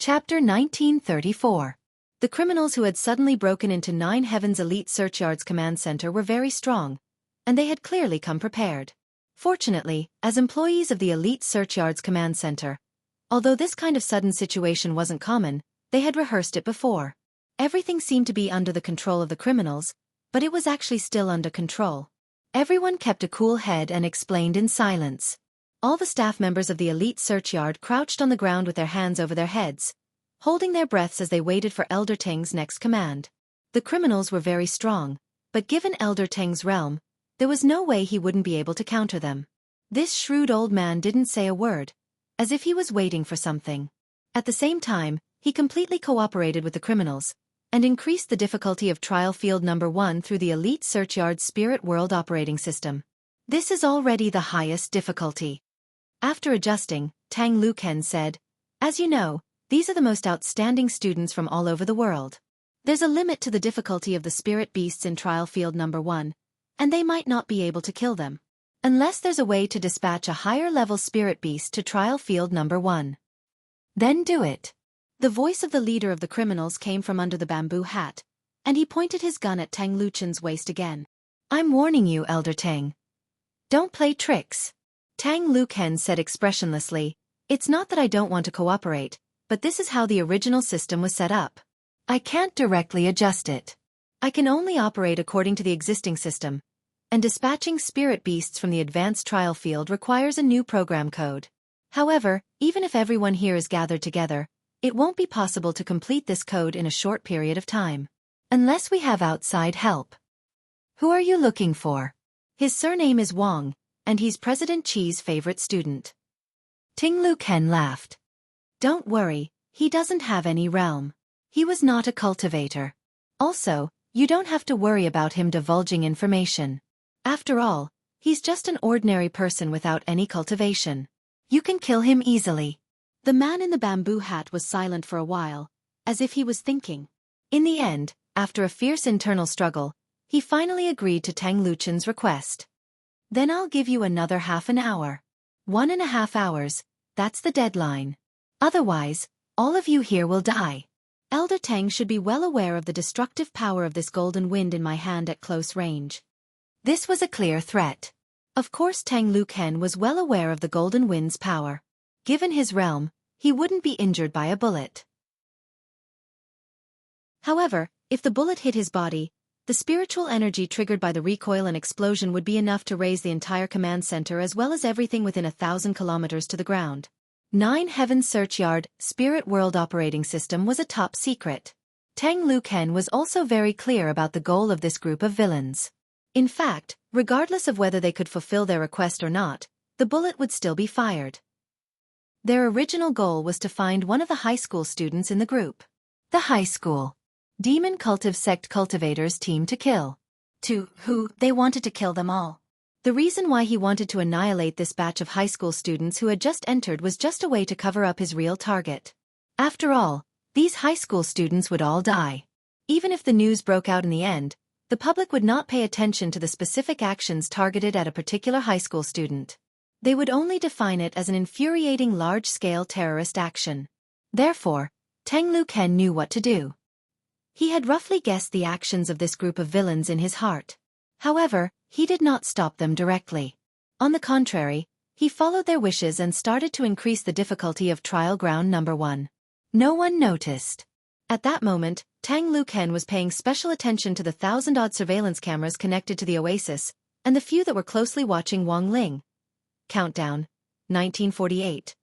Chapter 1934. The criminals who had suddenly broken into 9 Heavens Elite Searchyard's command center were very strong, and they had clearly come prepared. Fortunately, as employees of the Elite Searchyard's command center, although this kind of sudden situation wasn't common, they had rehearsed it before. Everything seemed to be under the control of the criminals, but it was actually still under control. Everyone kept a cool head and explained in silence. All the staff members of the Elite Searchyard crouched on the ground with their hands over their heads, holding their breaths as they waited for Elder Teng's next command. The criminals were very strong, but given Elder Teng's realm, there was no way he wouldn't be able to counter them. This shrewd old man didn't say a word, as if he was waiting for something. At the same time, he completely cooperated with the criminals, and increased the difficulty of Trial Field Number 1 through the Elite Searchyard Spirit World operating system. This is already the highest difficulty. After adjusting, Tang Lu Ken said, "As you know, these are the most outstanding students from all over the world. There's a limit to the difficulty of the spirit beasts in Trial Field Number 1, and they might not be able to kill them. Unless there's a way to dispatch a higher-level spirit beast to Trial Field Number 1. Then do it." The voice of the leader of the criminals came from under the bamboo hat, and he pointed his gun at Tang Luchen's waist again. I'm warning you, Elder Tang. Don't play tricks. Tang Luchen said expressionlessly, it's not that I don't want to cooperate, but this is how the original system was set up. I can't directly adjust it. I can only operate according to the existing system, and dispatching spirit beasts from the advanced trial field requires a new program code. However, even if everyone here is gathered together, it won't be possible to complete this code in a short period of time. Unless we have outside help. Who are you looking for? His surname is Wang, and he's President Qi's favorite student. Ting Luchen laughed. Don't worry, he doesn't have any realm. He was not a cultivator. Also, you don't have to worry about him divulging information. After all, he's just an ordinary person without any cultivation. You can kill him easily. The man in the bamboo hat was silent for a while, as if he was thinking. In the end, after a fierce internal struggle, he finally agreed to Tang Luchen's request. Then I'll give you another half an hour. 1.5 hours, that's the deadline. Otherwise, all of you here will die. Elder Tang should be well aware of the destructive power of this golden wind in my hand at close range. This was a clear threat. Of course Tang Luchen was well aware of the golden wind's power. Given his realm, he wouldn't be injured by a bullet. However, if the bullet hit his body, the spiritual energy triggered by the recoil and explosion would be enough to raise the entire command center as well as everything within 1,000 kilometers to the ground. 9 Heaven Search Yard Spirit World Operating System was a top secret. Tang Luchen was also very clear about the goal of this group of villains. In fact, regardless of whether they could fulfill their request or not, the bullet would still be fired. Their original goal was to find one of the high school students in the group. The high school Demon Cultive Sect Cultivators team to kill. They wanted to kill them all. The reason why he wanted to annihilate this batch of high school students who had just entered was just a way to cover up his real target. After all, these high school students would all die. Even if the news broke out in the end, the public would not pay attention to the specific actions targeted at a particular high school student. They would only define it as an infuriating large-scale terrorist action. Therefore, Tang Luchen knew what to do. He had roughly guessed the actions of this group of villains in his heart. However, he did not stop them directly. On the contrary, he followed their wishes and started to increase the difficulty of trial ground number 1. No one noticed. At that moment, Tang Luchen was paying special attention to the 1,000-odd surveillance cameras connected to the oasis, and the few that were closely watching Wang Ling. Countdown. 1948.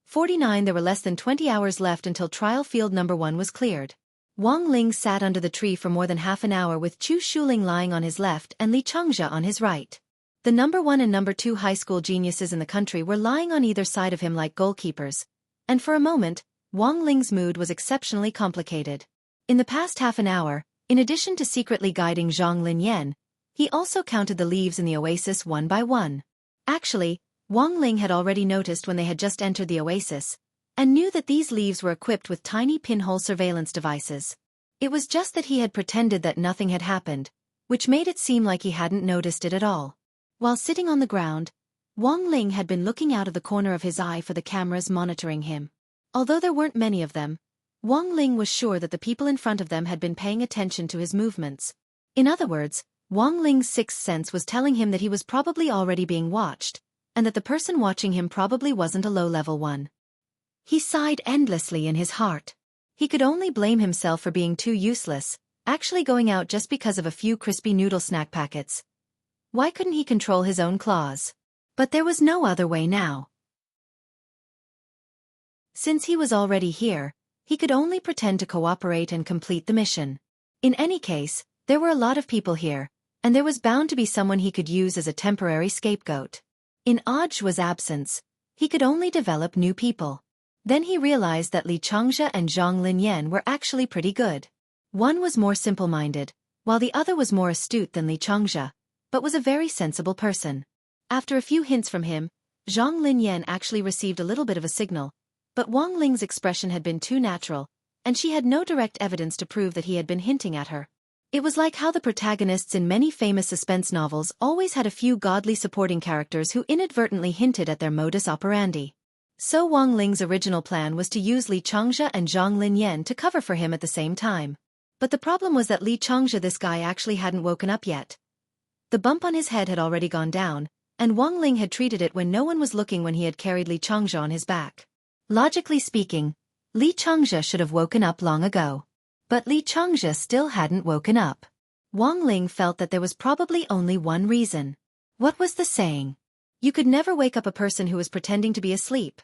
49. There were less than 20 hours left until trial field number 1 was cleared. Wang Ling sat under the tree for more than half an hour with Chu Shuling lying on his left and Li Changzhe on his right. The number 1 and number 2 high school geniuses in the country were lying on either side of him like goalkeepers, and for a moment, Wang Ling's mood was exceptionally complicated. In the past half an hour, in addition to secretly guiding Zhang Linyan, he also counted the leaves in the oasis one by one. Actually, Wang Ling had already noticed when they had just entered the oasis, and knew that these leaves were equipped with tiny pinhole surveillance devices. It was just that he had pretended that nothing had happened, which made it seem like he hadn't noticed it at all. While sitting on the ground, Wang Ling had been looking out of the corner of his eye for the cameras monitoring him. Although there weren't many of them, Wang Ling was sure that the people in front of them had been paying attention to his movements. In other words, Wang Ling's sixth sense was telling him that he was probably already being watched, and that the person watching him probably wasn't a low-level one. He sighed endlessly in his heart. He could only blame himself for being too useless, actually going out just because of a few crispy noodle snack packets. Why couldn't he control his own claws? But there was no other way now. Since he was already here, he could only pretend to cooperate and complete the mission. In any case, there were a lot of people here, and there was bound to be someone he could use as a temporary scapegoat. In Audiobook's absence, he could only develop new people. Then he realized that Li Changzhe and Zhang Linyan were actually pretty good. One was more simple-minded, while the other was more astute than Li Changzhe, but was a very sensible person. After a few hints from him, Zhang Linyan actually received a little bit of a signal, but Wang Ling's expression had been too natural, and she had no direct evidence to prove that he had been hinting at her. It was like how the protagonists in many famous suspense novels always had a few godly supporting characters who inadvertently hinted at their modus operandi. So Wang Ling's original plan was to use Li Changzhe and Zhang Linyan to cover for him at the same time. But the problem was that Li Changzhe, this guy, actually hadn't woken up yet. The bump on his head had already gone down, and Wang Ling had treated it when no one was looking when he had carried Li Changzhe on his back. Logically speaking, Li Changzhe should have woken up long ago. But Li Changzhe still hadn't woken up. Wang Ling felt that there was probably only one reason. What was the saying? You could never wake up a person who was pretending to be asleep.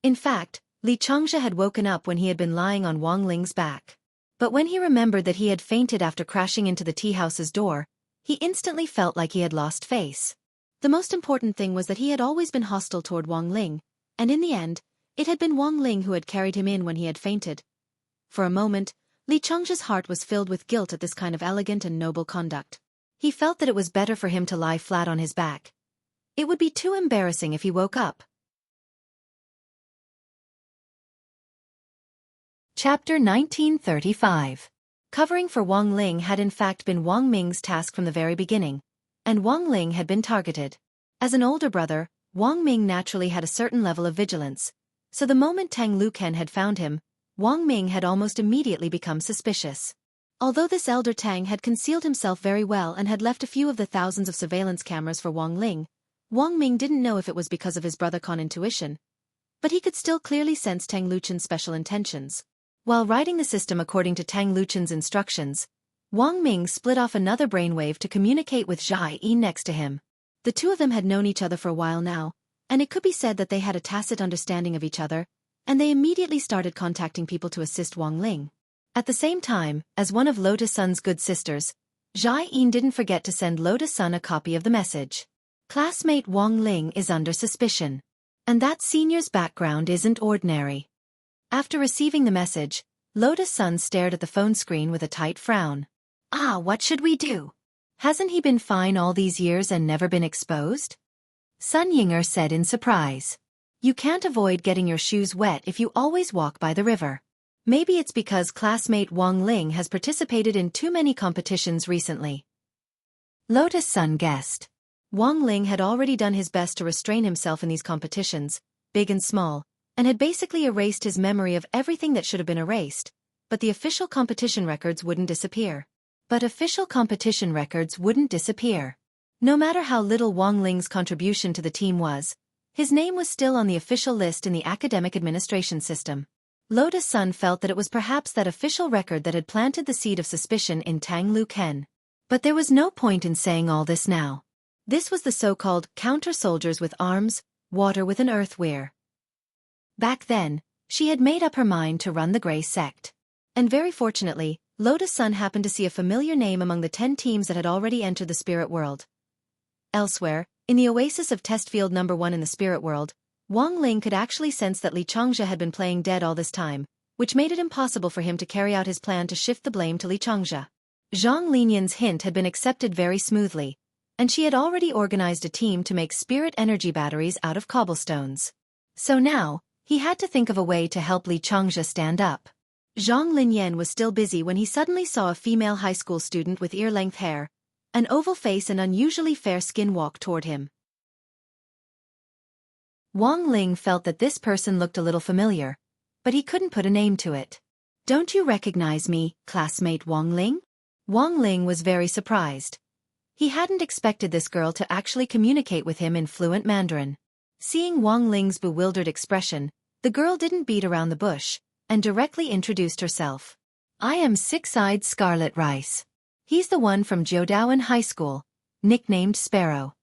In fact, Li Changzhe had woken up when he had been lying on Wang Ling's back. But when he remembered that he had fainted after crashing into the tea house's door, he instantly felt like he had lost face. The most important thing was that he had always been hostile toward Wang Ling, and in the end, it had been Wang Ling who had carried him in when he had fainted. For a moment, Li Changzhe's heart was filled with guilt at this kind of elegant and noble conduct. He felt that it was better for him to lie flat on his back. It would be too embarrassing if he woke up. Chapter 1935. Covering for Wang Ling had in fact been Wang Ming's task from the very beginning, and Wang Ling had been targeted. As an older brother, Wang Ming naturally had a certain level of vigilance, so the moment Tang Luken had found him, Wang Ming had almost immediately become suspicious. Although this elder Tang had concealed himself very well and had left a few of the thousands of surveillance cameras for Wang Ling, Wang Ming didn't know if it was because of his brother Khan intuition, but he could still clearly sense Tang Luchen's special intentions. While writing the system according to Tang Luchen's instructions, Wang Ming split off another brainwave to communicate with Xiaofan next to him. The two of them had known each other for a while now, and it could be said that they had a tacit understanding of each other, and they immediately started contacting people to assist Wang Ling. At the same time, as one of Lotus Sun's good sisters, Xiaofan didn't forget to send Lotus Sun a copy of the message. Classmate Wang Ling is under suspicion. And that senior's background isn't ordinary. After receiving the message, Lotus Sun stared at the phone screen with a tight frown. What should we do? Hasn't he been fine all these years and never been exposed? Sun Yinger said in surprise. You can't avoid getting your shoes wet if you always walk by the river. Maybe it's because classmate Wang Ling has participated in too many competitions recently. Lotus Sun guessed. Wang Ling had already done his best to restrain himself in these competitions, big and small, and had basically erased his memory of everything that should have been erased, but the official competition records wouldn't disappear. No matter how little Wang Ling's contribution to the team was, his name was still on the official list in the academic administration system. Lotus Sun felt that it was perhaps that official record that had planted the seed of suspicion in Tang Luken. But there was no point in saying all this now. This was the so-called counter-soldiers with arms, water with an earthware. Back then, she had made up her mind to run the Grey Sect. And very fortunately, Lotus Sun happened to see a familiar name among the 10 teams that had already entered the spirit world. Elsewhere, in the oasis of Test Field No. 1 in the spirit world, Wang Ling could actually sense that Li Changzhe had been playing dead all this time, which made it impossible for him to carry out his plan to shift the blame to Li Changzhe. Zhang Linyan's hint had been accepted very smoothly, and she had already organized a team to make spirit energy batteries out of cobblestones. So now, he had to think of a way to help Li Changzhe stand up. Zhang Linyan was still busy when he suddenly saw a female high school student with ear-length hair, an oval face and unusually fair skin walk toward him. Wang Ling felt that this person looked a little familiar, but he couldn't put a name to it. Don't you recognize me, classmate Wang Ling? Wang Ling was very surprised. He hadn't expected this girl to actually communicate with him in fluent Mandarin. Seeing Wang Ling's bewildered expression, the girl didn't beat around the bush, and directly introduced herself. I am Six-Eyed Scarlet Rice. He's the one from Jiudaoan High School, nicknamed Sparrow.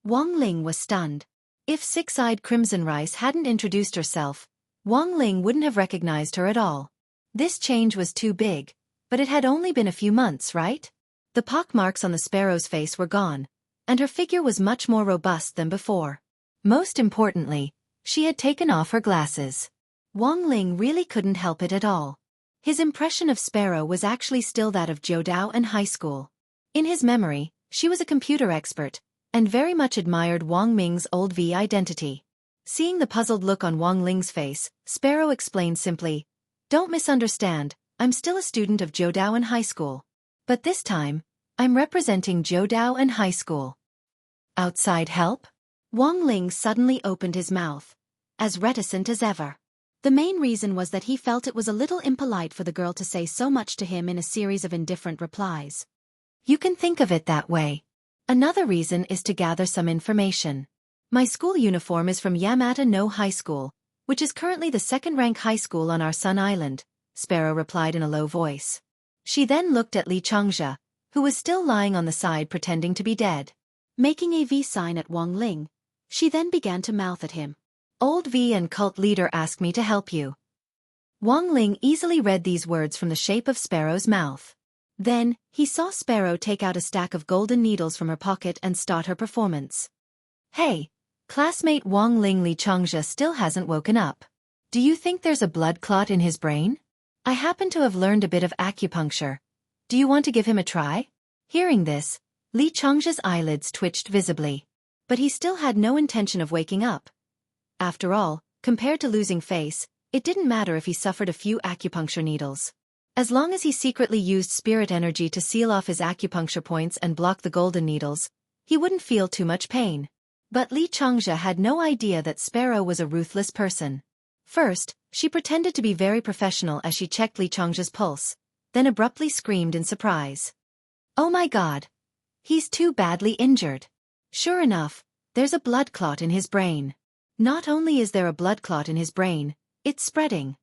Wang Ling was stunned. If Six-Eyed Crimson Rice hadn't introduced herself, Wang Ling wouldn't have recognized her at all. This change was too big, but it had only been a few months, right? The pockmarks on the sparrow's face were gone, and her figure was much more robust than before. Most importantly, she had taken off her glasses. Wang Ling really couldn't help it at all. His impression of Sparrow was actually still that of Jiudaoan High School. In his memory, she was a computer expert, and very much admired Wang Ming's old V identity. Seeing the puzzled look on Wang Ling's face, Sparrow explained simply, "Don't misunderstand, I'm still a student of Jiudaoan High School. But this time, I'm representing Jiudaoan High School." Outside help? Wang Ling suddenly opened his mouth. as reticent as ever. The main reason was that he felt it was a little impolite for the girl to say so much to him in a series of indifferent replies. You can think of it that way. Another reason is to gather some information. My school uniform is from Yamata No High School, which is currently the second-rank high school on our Sun Island, Sparrow replied in a low voice. She then looked at Li Changzhe, who was still lying on the side pretending to be dead. Making a V sign at Wang Ling, she then began to mouth at him. Old V and cult leader ask me to help you. Wang Ling easily read these words from the shape of Sparrow's mouth. Then, he saw Sparrow take out a stack of golden needles from her pocket and start her performance. Hey, classmate Wang Ling, Li Changzhe still hasn't woken up. Do you think there's a blood clot in his brain? I happen to have learned a bit of acupuncture. Do you want to give him a try? Hearing this, Li Changzhe's eyelids twitched visibly. But he still had no intention of waking up. After all, compared to losing face, it didn't matter if he suffered a few acupuncture needles. As long as he secretly used spirit energy to seal off his acupuncture points and block the golden needles, he wouldn't feel too much pain. But Li Changzhe had no idea that Sparrow was a ruthless person. First, she pretended to be very professional as she checked Li Changzhe's pulse, then abruptly screamed in surprise. Oh my God! He's too badly injured. Sure enough, there's a blood clot in his brain. Not only is there a blood clot in his brain, it's spreading.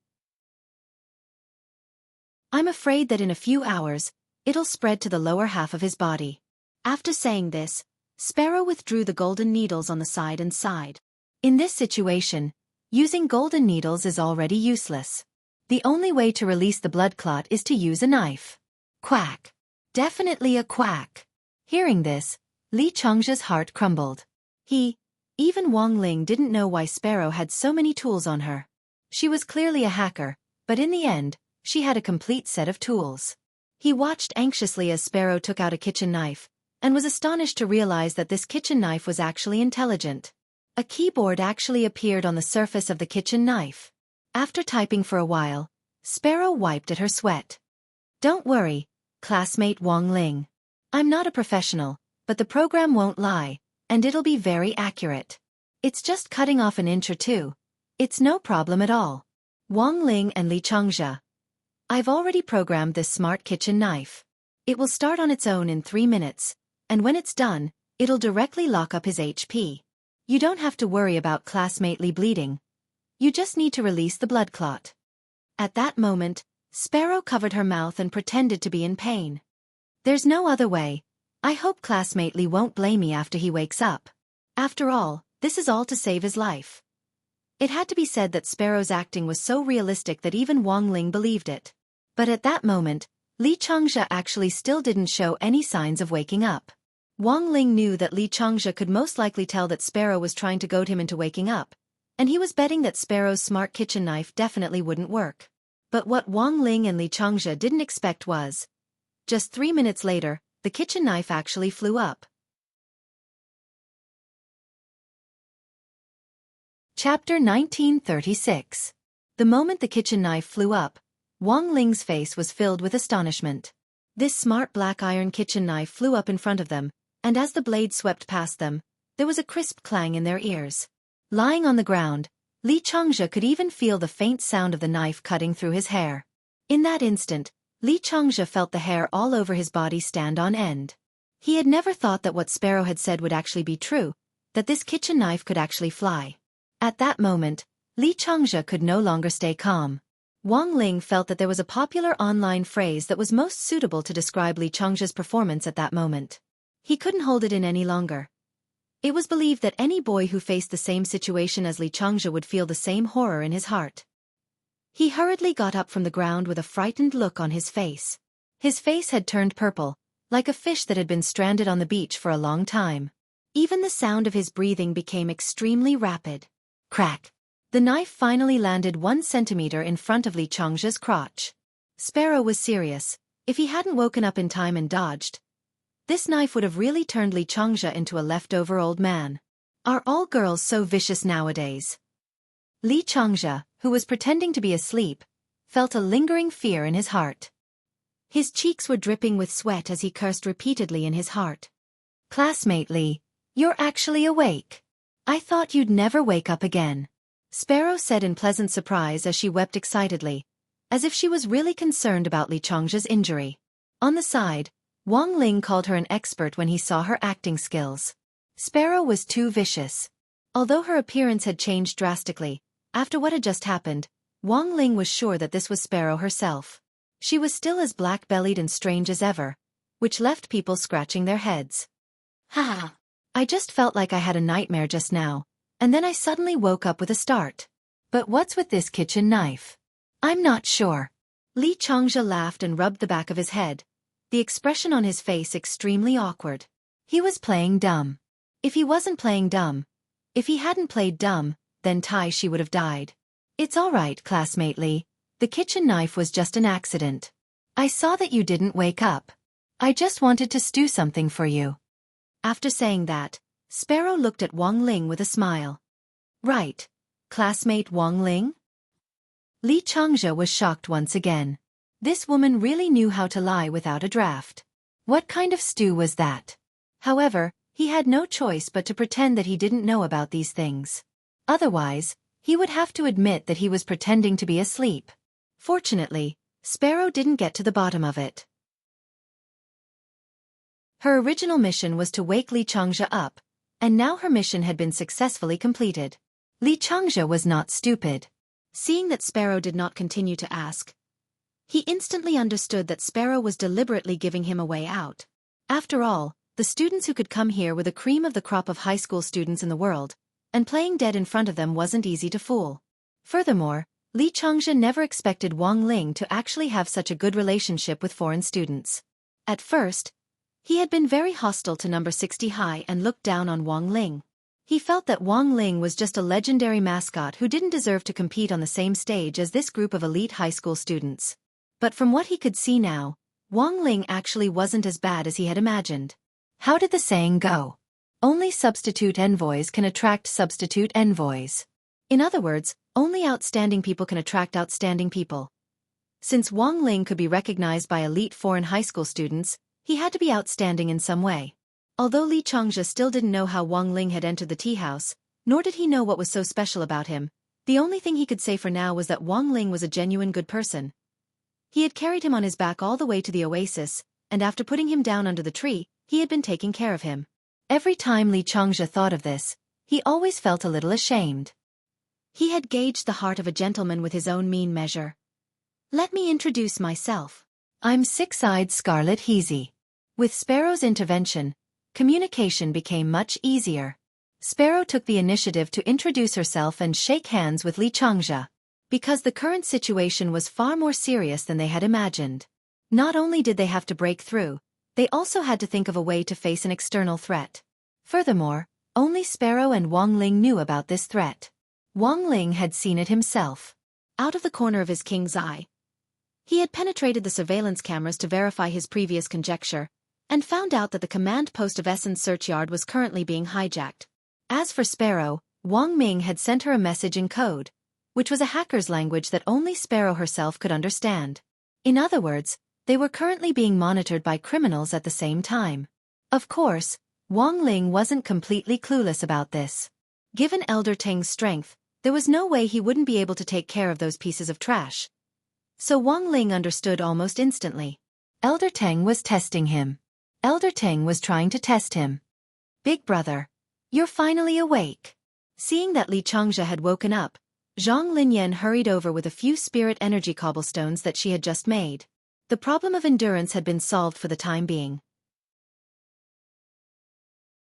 I'm afraid that in a few hours, it'll spread to the lower half of his body. After saying this, Sparrow withdrew the golden needles on the side and sighed. In this situation, using golden needles is already useless. The only way to release the blood clot is to use a knife. Quack. Definitely a quack. Hearing this, Li Changzhe's heart crumbled. Even Wang Ling didn't know why Sparrow had so many tools on her. She was clearly a hacker, but in the end, she had a complete set of tools. He watched anxiously as Sparrow took out a kitchen knife, and was astonished to realize that this kitchen knife was actually intelligent. A keyboard actually appeared on the surface of the kitchen knife. After typing for a while, Sparrow wiped at her sweat. Don't worry, classmate Wang Ling. I'm not a professional, but the program won't lie, and it'll be very accurate. It's just cutting off an inch or two. It's no problem at all. Wang Ling and Li Changzhe. I've already programmed this smart kitchen knife. It will start on its own in 3 minutes, and when it's done, it'll directly lock up his HP. You don't have to worry about classmate Li bleeding. You just need to release the blood clot. At that moment, Sparrow covered her mouth and pretended to be in pain. There's no other way. I hope classmate Li won't blame me after he wakes up. After all, this is all to save his life. It had to be said that Sparrow's acting was so realistic that even Wang Ling believed it. But at that moment, Li Changzhe actually still didn't show any signs of waking up. Wang Ling knew that Li Changzhe could most likely tell that Sparrow was trying to goad him into waking up, and he was betting that Sparrow's smart kitchen knife definitely wouldn't work. But what Wang Ling and Li Changzhe didn't expect was, just 3 minutes later, the kitchen knife actually flew up. Chapter 1936. The moment the kitchen knife flew up, Wang Ling's face was filled with astonishment. This smart black iron kitchen knife flew up in front of them, and as the blade swept past them, there was a crisp clang in their ears. Lying on the ground, Li Changzhe could even feel the faint sound of the knife cutting through his hair. In that instant, Li Changzhe felt the hair all over his body stand on end. He had never thought that what Sparrow had said would actually be true, that this kitchen knife could actually fly. At that moment, Li Changzhe could no longer stay calm. Wang Ling felt that there was a popular online phrase that was most suitable to describe Li Changzhe's performance at that moment. He couldn't hold it in any longer. It was believed that any boy who faced the same situation as Li Changzhe would feel the same horror in his heart. He hurriedly got up from the ground with a frightened look on his face. His face had turned purple, like a fish that had been stranded on the beach for a long time. Even the sound of his breathing became extremely rapid. Crack! The knife finally landed 1 centimeter in front of Li Changzhe's crotch. Sparrow was serious. If he hadn't woken up in time and dodged, this knife would have really turned Li Changzhe into a leftover old man. Are all girls so vicious nowadays? Li Changzhe, who was pretending to be asleep, felt a lingering fear in his heart. His cheeks were dripping with sweat as he cursed repeatedly in his heart. Classmate Li, you're actually awake. I thought you'd never wake up again. Sparrow said in pleasant surprise as she wept excitedly, as if she was really concerned about Li Changzhe's injury. On the side, Wang Ling called her an expert when he saw her acting skills. Sparrow was too vicious. Although her appearance had changed drastically, after what had just happened, Wang Ling was sure that this was Sparrow herself. She was still as black-bellied and strange as ever, which left people scratching their heads. Ha! I just felt like I had a nightmare just now, and then I suddenly woke up with a start. But what's with this kitchen knife? I'm not sure. Li Changzhe laughed and rubbed the back of his head, the expression on his face extremely awkward. He was playing dumb. If he wasn't playing dumb, if he hadn't played dumb, then she would have died. It's all right, classmate Li. The kitchen knife was just an accident. I saw that you didn't wake up. I just wanted to stew something for you. After saying that, Sparrow looked at Wang Ling with a smile. Right. Classmate Wang Ling? Li Changzhe was shocked once again. This woman really knew how to lie without a draft. What kind of stew was that? However, he had no choice but to pretend that he didn't know about these things. Otherwise, he would have to admit that he was pretending to be asleep. Fortunately, Sparrow didn't get to the bottom of it. Her original mission was to wake Li Changzhe up, and now her mission had been successfully completed. Li Changzhe was not stupid. Seeing that Sparrow did not continue to ask, he instantly understood that Sparrow was deliberately giving him a way out. After all, the students who could come here were the cream of the crop of high school students in the world, and playing dead in front of them wasn't easy to fool. Furthermore, Li Changzhe never expected Wang Ling to actually have such a good relationship with foreign students. At first, he had been very hostile to number 60 high and looked down on Wang Ling. He felt that Wang Ling was just a legendary mascot who didn't deserve to compete on the same stage as this group of elite high school students. But from what he could see now, Wang Ling actually wasn't as bad as he had imagined. How did the saying go? Only substitute envoys can attract substitute envoys. In other words, only outstanding people can attract outstanding people. Since Wang Ling could be recognized by elite foreign high school students, he had to be outstanding in some way. Although Li Changzhe still didn't know how Wang Ling had entered the tea house, nor did he know what was so special about him, the only thing he could say for now was that Wang Ling was a genuine good person. He had carried him on his back all the way to the oasis, and after putting him down under the tree, he had been taking care of him. Every time Li Changzhe thought of this, he always felt a little ashamed. He had gauged the heart of a gentleman with his own mean measure. Let me introduce myself. I'm Six-Eyed Scarlet Heezy. With Sparrow's intervention, communication became much easier. Sparrow took the initiative to introduce herself and shake hands with Li Changzhe. Because the current situation was far more serious than they had imagined. Not only did they have to break through, they also had to think of a way to face an external threat. Furthermore, only Sparrow and Wang Ling knew about this threat. Wang Ling had seen it himself. Out of the corner of his king's eye, he had penetrated the surveillance cameras to verify his previous conjecture, and found out that the command post of Essence Search Yard was currently being hijacked. As for Sparrow, Wang Ming had sent her a message in code, which was a hacker's language that only Sparrow herself could understand. In other words, they were currently being monitored by criminals at the same time. Of course, Wang Ling wasn't completely clueless about this. Given Elder Teng's strength, there was no way he wouldn't be able to take care of those pieces of trash. So Wang Ling understood almost instantly. Elder Teng was testing him. Elder Teng was trying to test him. Big brother, you're finally awake. Seeing that Li Changzhe had woken up, Zhang Linyan hurried over with a few spirit energy cobblestones that she had just made. The problem of endurance had been solved for the time being.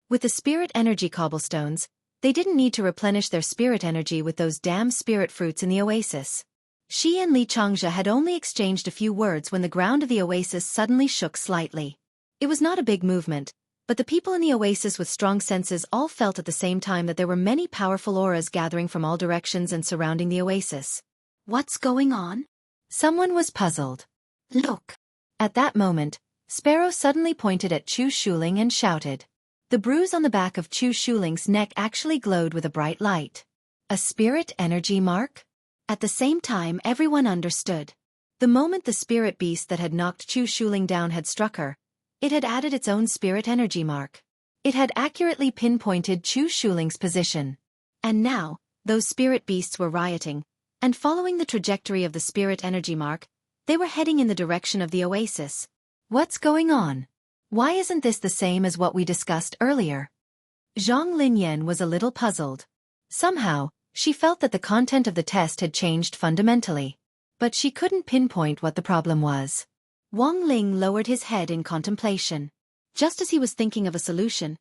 With the spirit energy cobblestones, they didn't need to replenish their spirit energy with those damn spirit fruits in the oasis. She and Li Changzhe had only exchanged a few words when the ground of the oasis suddenly shook slightly. It was not a big movement, but the people in the oasis with strong senses all felt at the same time that there were many powerful auras gathering from all directions and surrounding the oasis. What's going on? Someone was puzzled. Look. At that moment, Sparrow suddenly pointed at Chu Shuling and shouted. The bruise on the back of Chu Shuling's neck actually glowed with a bright light. A spirit energy mark? At the same time, everyone understood. The moment the spirit beast that had knocked Chu Shuling down had struck her, it had added its own spirit energy mark. It had accurately pinpointed Chu Shuling's position. And now, Those spirit beasts were rioting, and following the trajectory of the spirit energy mark, they were heading in the direction of the oasis. What's going on? Why isn't this the same as what we discussed earlier? Zhang Linyan was a little puzzled. Somehow, she felt that the content of the test had changed fundamentally. But she couldn't pinpoint what the problem was. Wang Ling lowered his head in contemplation. Just as he was thinking of a solution,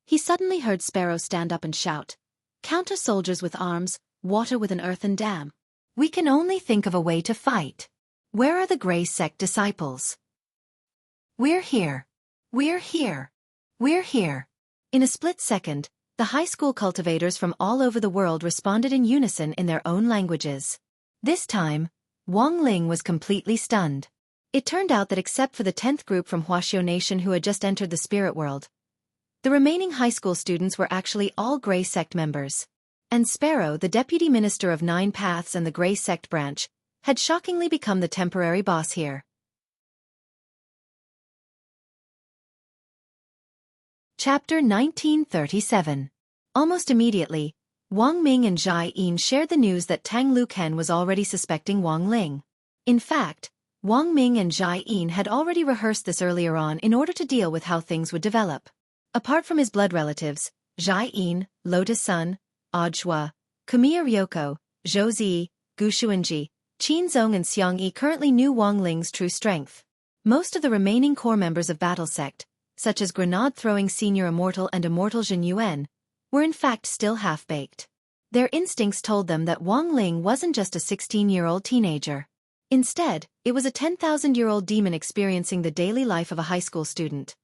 he suddenly heard Sparrow stand up and shout, "Counter soldiers with arms, water with an earthen dam." We can only think of a way to fight. Where are the Grey Sect disciples? We're here. We're here. We're here. In a split second, the high school cultivators from all over the world responded in unison in their own languages. This time, Wang Ling was completely stunned. It turned out that except for the 10th group from Wuxia Nation who had just entered the spirit world, the remaining high school students were actually all Grey Sect members. And Sparrow, the deputy minister of 9 Paths and the Grey Sect branch, had shockingly become the temporary boss here. Chapter 1937. Almost immediately, Wang Ming and Zhai Yin shared the news that Tang Luken was already suspecting Wang Ling. In fact, Wang Ming and Zhai Yin had already rehearsed this earlier on in order to deal with how things would develop. Apart from his blood relatives, Zhai Yin, Lotus Sun, Audiobook, Kamiya Ryoko, Zhou Zi, Gu Xuanji, Qin Zong and Xiang Yi currently knew Wang Ling's true strength. Most of the remaining core members of Battle Sect, such as grenade-throwing Senior Immortal and Immortal Jin Yuan, were in fact still half-baked. Their instincts told them that Wang Ling wasn't just a 16-year-old teenager. Instead, it was a 10,000-year-old demon experiencing the daily life of a high school student.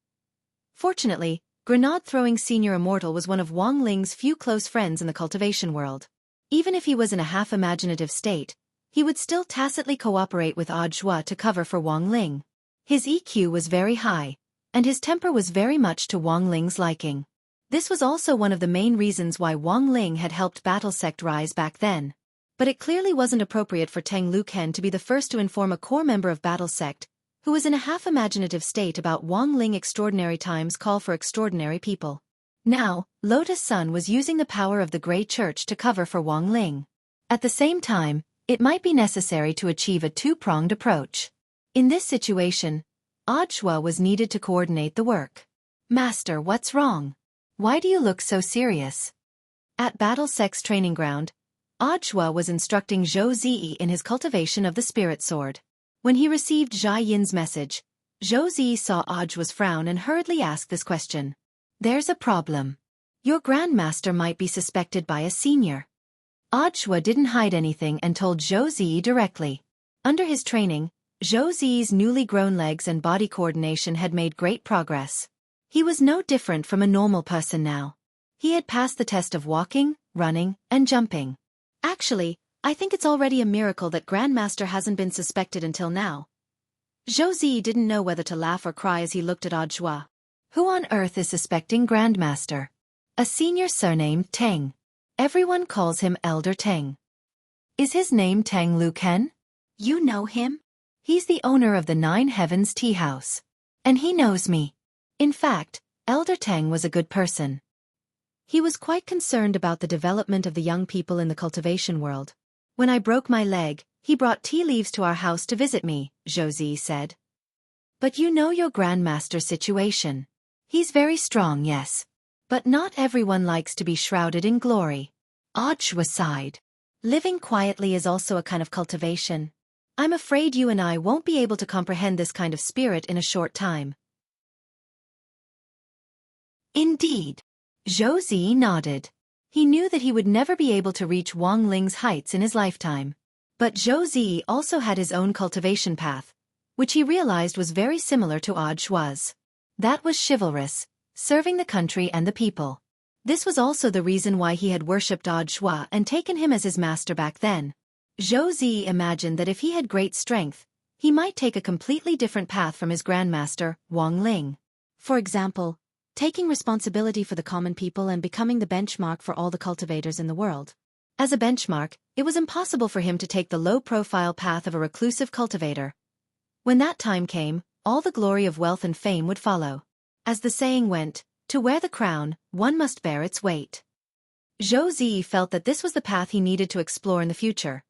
Fortunately, grenade-throwing Senior Immortal was one of Wang Ling's few close friends in the cultivation world. Even if he was in a half-imaginative state, he would still tacitly cooperate with Audiobook to cover for Wang Ling. His EQ was very high, and his temper was very much to Wang Ling's liking. This was also one of the main reasons why Wang Ling had helped Battle Sect rise back then. But it clearly wasn't appropriate for Tang Luken to be the first to inform a core member of Battle Sect, who was in a half-imaginative state about Wang Ling. Extraordinary times call for extraordinary people. Now, Lotus Sun was using the power of the Grey Church to cover for Wang Ling. At the same time, it might be necessary to achieve a two-pronged approach. In this situation, Audiobook was needed to coordinate the work. Master, what's wrong? Why do you look so serious? At Battle Sect's training ground, Audiobook was instructing Zhou Zi in his cultivation of the spirit sword. When he received Zhai Yin's message, Zhou Zi saw Audiobook's frown and hurriedly asked this question. There's a problem. Your grandmaster might be suspected by a senior. Audiobook didn't hide anything and told Zhou Zi directly. Under his training, Zhou Zi's newly grown legs and body coordination had made great progress. He was no different from a normal person now. He had passed the test of walking, running, and jumping. Actually, I think it's already a miracle that Grandmaster hasn't been suspected until now. Zhou Zi didn't know whether to laugh or cry as he looked at Audiobook. Who on earth is suspecting Grandmaster? A senior surnamed Tang. Everyone calls him Elder Tang. Is his name Tang Luken? You know him? He's the owner of the 9 Heavens Tea House. And he knows me. In fact, Elder Tang was a good person. He was quite concerned about the development of the young people in the cultivation world. When I broke my leg, he brought tea leaves to our house to visit me, Zhou Zi said. But you know your grandmaster's situation. He's very strong, yes. But not everyone likes to be shrouded in glory. Audiobook sighed. Living quietly is also a kind of cultivation. I'm afraid you and I won't be able to comprehend this kind of spirit in a short time. Indeed. Zhou Zi nodded. He knew that he would never be able to reach Wang Ling's heights in his lifetime. But Zhou Zi also had his own cultivation path, which he realized was very similar to Audiobook's. That was chivalrous, serving the country and the people. This was also the reason why he had worshipped Audiobook and taken him as his master back then. Zhou Zi imagined that if he had great strength, he might take a completely different path from his grandmaster, Wang Ling. For example, taking responsibility for the common people and becoming the benchmark for all the cultivators in the world. As a benchmark, it was impossible for him to take the low-profile path of a reclusive cultivator. When that time came, all the glory of wealth and fame would follow. As the saying went, to wear the crown, one must bear its weight. Zhou Zi felt that this was the path he needed to explore in the future.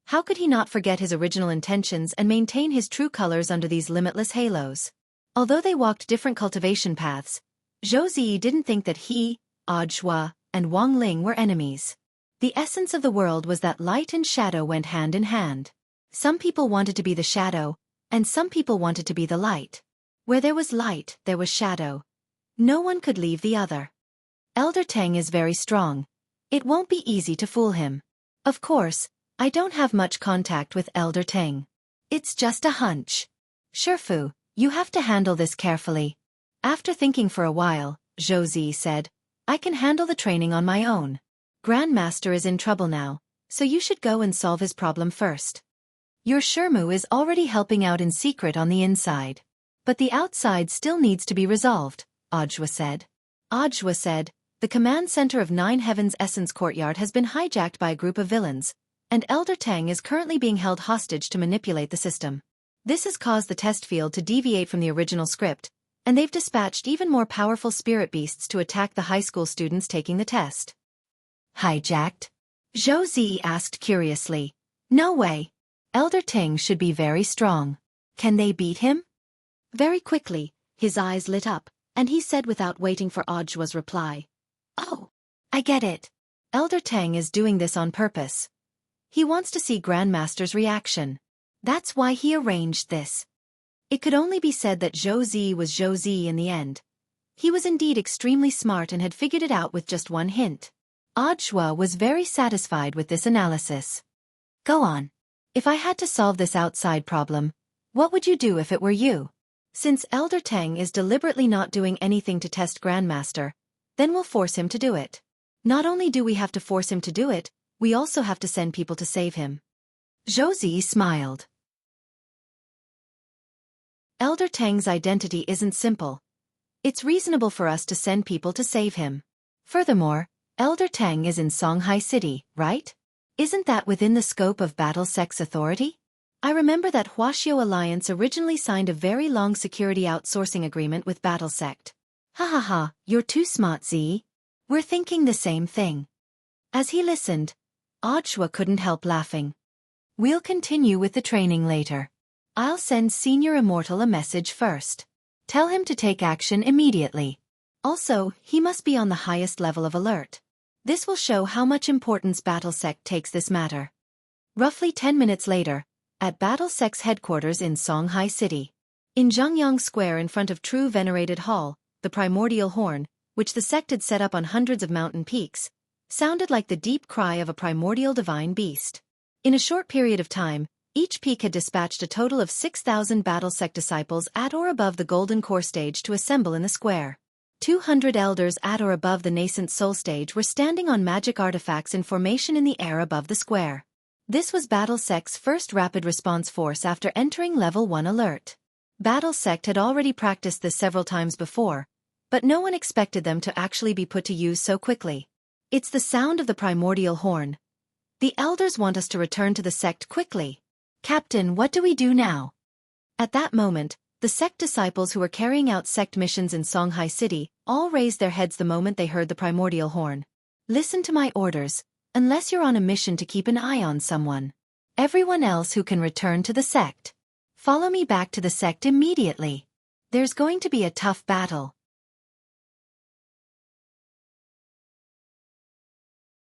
How could he not forget his original intentions and maintain his true colors under these limitless halos? Although they walked different cultivation paths, Zhou Zi didn't think that he, Audiobook, and Wang Ling were enemies. The essence of the world was that light and shadow went hand in hand. Some people wanted to be the shadow, and some people wanted to be the light. Where there was light, there was shadow. No one could leave the other. Elder Tang is very strong. It won't be easy to fool him. Of course, I don't have much contact with Elder Tang. It's just a hunch. Shifu, you have to handle this carefully. After thinking for a while, Zhou Zi said, I can handle the training on my own. Grandmaster is in trouble now, so you should go and solve his problem first. Your Shirmu is already helping out in secret on the inside. But the outside still needs to be resolved, Audiobook said. Audiobook said, the command center of Nine Heavens Essence Courtyard has been hijacked by a group of villains, and Elder Tang is currently being held hostage to manipulate the system. This has caused the test field to deviate from the original script, and they've dispatched even more powerful spirit beasts to attack the high school students taking the test. Hijacked? Zhou Zi asked curiously. No way. Elder Tang should be very strong. Can they beat him? Very quickly, his eyes lit up, and he said without waiting for Audiobook's reply. Oh, I get it. Elder Tang is doing this on purpose. He wants to see Grandmaster's reaction. That's why he arranged this. It could only be said that Zhou Zi was Zhou Zi in the end. He was indeed extremely smart and had figured it out with just one hint. Audiobook was very satisfied with this analysis. Go on. If I had to solve this outside problem, what would you do if it were you? Since Elder Tang is deliberately not doing anything to test Grandmaster, then we'll force him to do it. Not only do we have to force him to do it, we also have to send people to save him. Zhou Zi smiled. Elder Tang's identity isn't simple. It's reasonable for us to send people to save him. Furthermore, Elder Tang is in Songhai City, right? Isn't that within the scope of Battle Sect's authority? I remember that Wuxia Alliance originally signed a very long security outsourcing agreement with Battle Sect. Ha ha ha, you're too smart, Z. We're thinking the same thing. As he listened, Audiobook couldn't help laughing. We'll continue with the training later. I'll send Senior Immortal a message first. Tell him to take action immediately. Also, he must be on the highest level of alert. This will show how much importance Battle Sect takes this matter. Roughly 10 minutes later, at Battle Sect's headquarters in Songhai City. In Zhengyang Square in front of True Venerated Hall, the primordial horn, which the sect had set up on hundreds of mountain peaks, sounded like the deep cry of a primordial divine beast. In a short period of time, each peak had dispatched a total of 6,000 Battle Sect disciples at or above the Golden Core stage to assemble in the square. 200 elders at or above the nascent soul stage were standing on magic artifacts in formation in the air above the square. This was Battle Sect's first rapid response force after entering Level 1 alert. Battle Sect had already practiced this several times before, but no one expected them to actually be put to use so quickly. It's the sound of the primordial horn. The elders want us to return to the sect quickly. Captain, what do we do now? At that moment, the sect disciples who were carrying out sect missions in Songhai City all raised their heads the moment they heard the primordial horn. Listen to my orders, unless you're on a mission to keep an eye on someone. Everyone else who can return to the sect. Follow me back to the sect immediately. There's going to be a tough battle.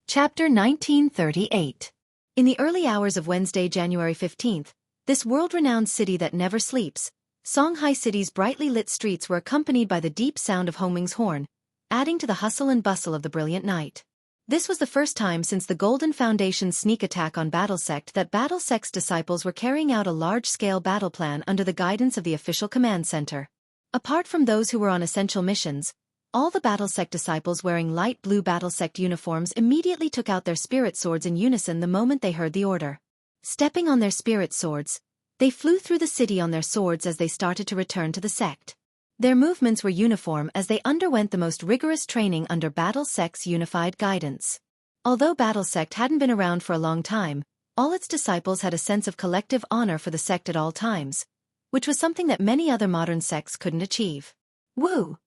Chapter 1938. In the early hours of Wednesday, January 15th, this world-renowned city that never sleeps, Songhai City's brightly lit streets were accompanied by the deep sound of Homing's horn, adding to the hustle and bustle of the brilliant night. This was the first time since the Golden Foundation's sneak attack on Battle Sect that Battle Sect's disciples were carrying out a large-scale battle plan under the guidance of the official command center. Apart from those who were on essential missions, all the Battle Sect disciples wearing light blue Battle Sect uniforms immediately took out their spirit swords in unison the moment they heard the order. Stepping on their spirit swords, they flew through the city on their swords as they started to return to the sect. Their movements were uniform as they underwent the most rigorous training under Battle Sect's unified guidance. Although Battle Sect hadn't been around for a long time, all its disciples had a sense of collective honor for the sect at all times, which was something that many other modern sects couldn't achieve. Woo!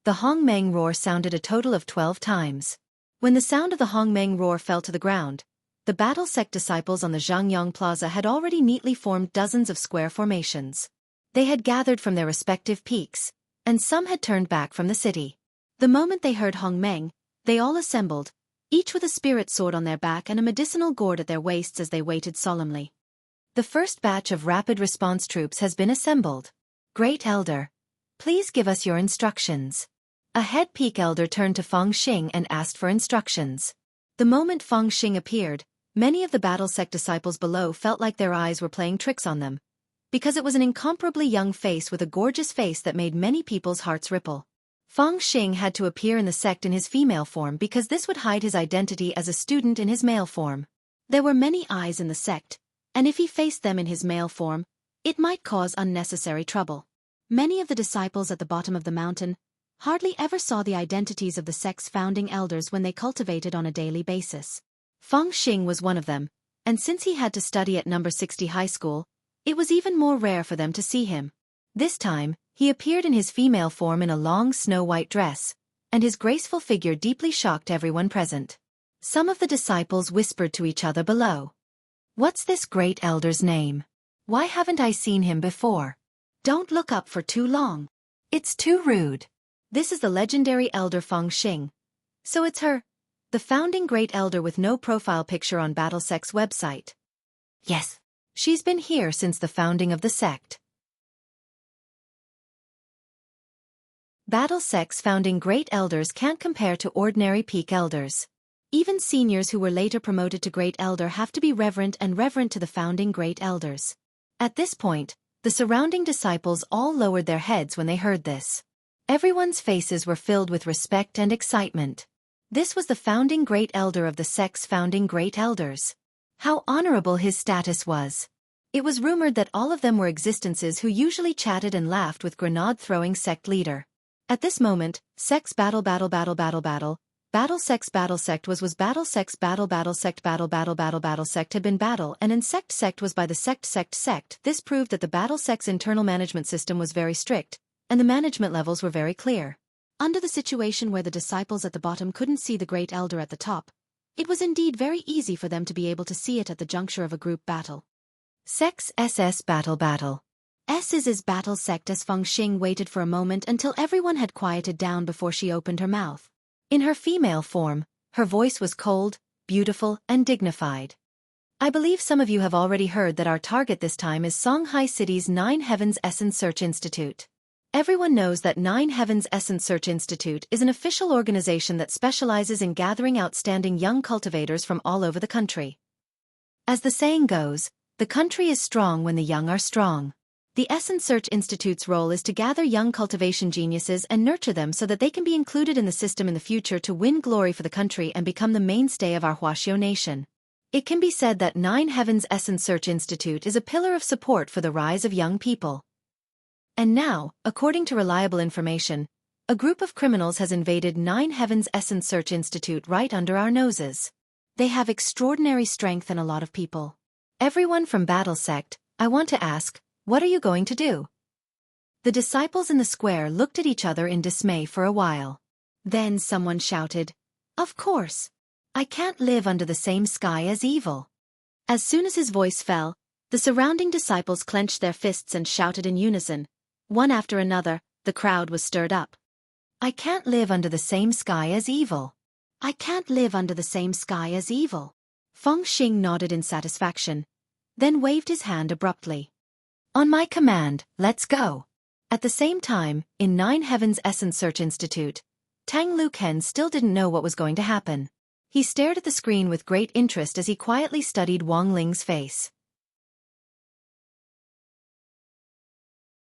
The Hongmeng roar sounded a total of 12 times. When the sound of the Hongmeng roar fell to the ground, the battle sect disciples on the Zhangyang Plaza had already neatly formed dozens of square formations. They had gathered from their respective peaks, and some had turned back from the city. The moment they heard Hongmeng, they all assembled, each with a spirit sword on their back and a medicinal gourd at their waists as they waited solemnly. The first batch of rapid response troops has been assembled. Great Elder, please give us your instructions. A head peak elder turned to Feng Xing and asked for instructions. The moment Feng Xing appeared, many of the battle sect disciples below felt like their eyes were playing tricks on them, because it was an incomparably young face with a gorgeous face that made many people's hearts ripple. Feng Xing had to appear in the sect in his female form because this would hide his identity as a student in his male form. There were many eyes in the sect, and if he faced them in his male form, it might cause unnecessary trouble. Many of the disciples at the bottom of the mountain hardly ever saw the identities of the sect's founding elders when they cultivated on a daily basis. Feng Xing was one of them, and since he had to study at number 60 high school, it was even more rare for them to see him. This time, he appeared in his female form in a long snow-white dress, and his graceful figure deeply shocked everyone present. Some of the disciples whispered to each other below. "What's this great elder's name? Why haven't I seen him before? Don't look up for too long. It's too rude." This is the legendary elder Feng Xing. So it's her, the founding great elder with no profile picture on BattleSect's website. Yes, she's been here since the founding of the sect. BattleSect's founding great elders can't compare to ordinary peak elders. Even seniors who were later promoted to great elder have to be reverent to the founding great elders. At this point, the surrounding disciples all lowered their heads when they heard this. Everyone's faces were filled with respect and excitement. This was the founding great elder of the sect's founding great elders. How honorable his status was. It was rumored that all of them were existences who usually chatted and laughed with grenade-throwing sect leader. At this moment, sect's battle sect was battle sect battle sect had been battle and sect was by the sect. This proved that the battle sect's internal management system was very strict, and the management levels were very clear. Under the situation where the disciples at the bottom couldn't see the great elder at the top, it was indeed very easy for them to be able to see it at the juncture of a group battle. Sect's SS battle. S is battle sect as Feng Xing waited for a moment until everyone had quieted down before she opened her mouth. In her female form, her voice was cold, beautiful, and dignified. I believe some of you have already heard that our target this time is Songhai City's Nine Heavens Essence Search Institute. Everyone knows that Nine Heavens Essence Search Institute is an official organization that specializes in gathering outstanding young cultivators from all over the country. As the saying goes, the country is strong when the young are strong. The Essence Search Institute's role is to gather young cultivation geniuses and nurture them so that they can be included in the system in the future to win glory for the country and become the mainstay of our Huaxiao nation. It can be said that Nine Heavens Essence Search Institute is a pillar of support for the rise of young people. And now, according to reliable information, a group of criminals has invaded Nine Heavens Essence Search Institute right under our noses. They have extraordinary strength and a lot of people. Everyone from Battle Sect, I want to ask, what are you going to do? The disciples in the square looked at each other in dismay for a while. Then someone shouted, "Of course! I can't live under the same sky as evil." As soon as his voice fell, the surrounding disciples clenched their fists and shouted in unison. One after another, the crowd was stirred up. "I can't live under the same sky as evil. I can't live under the same sky as evil." Feng Xing nodded in satisfaction, then waved his hand abruptly. "On my command, let's go." At the same time, in Nine Heavens Essence Search Institute, Tang Luken still didn't know what was going to happen. He stared at the screen with great interest as he quietly studied Wang Ling's face.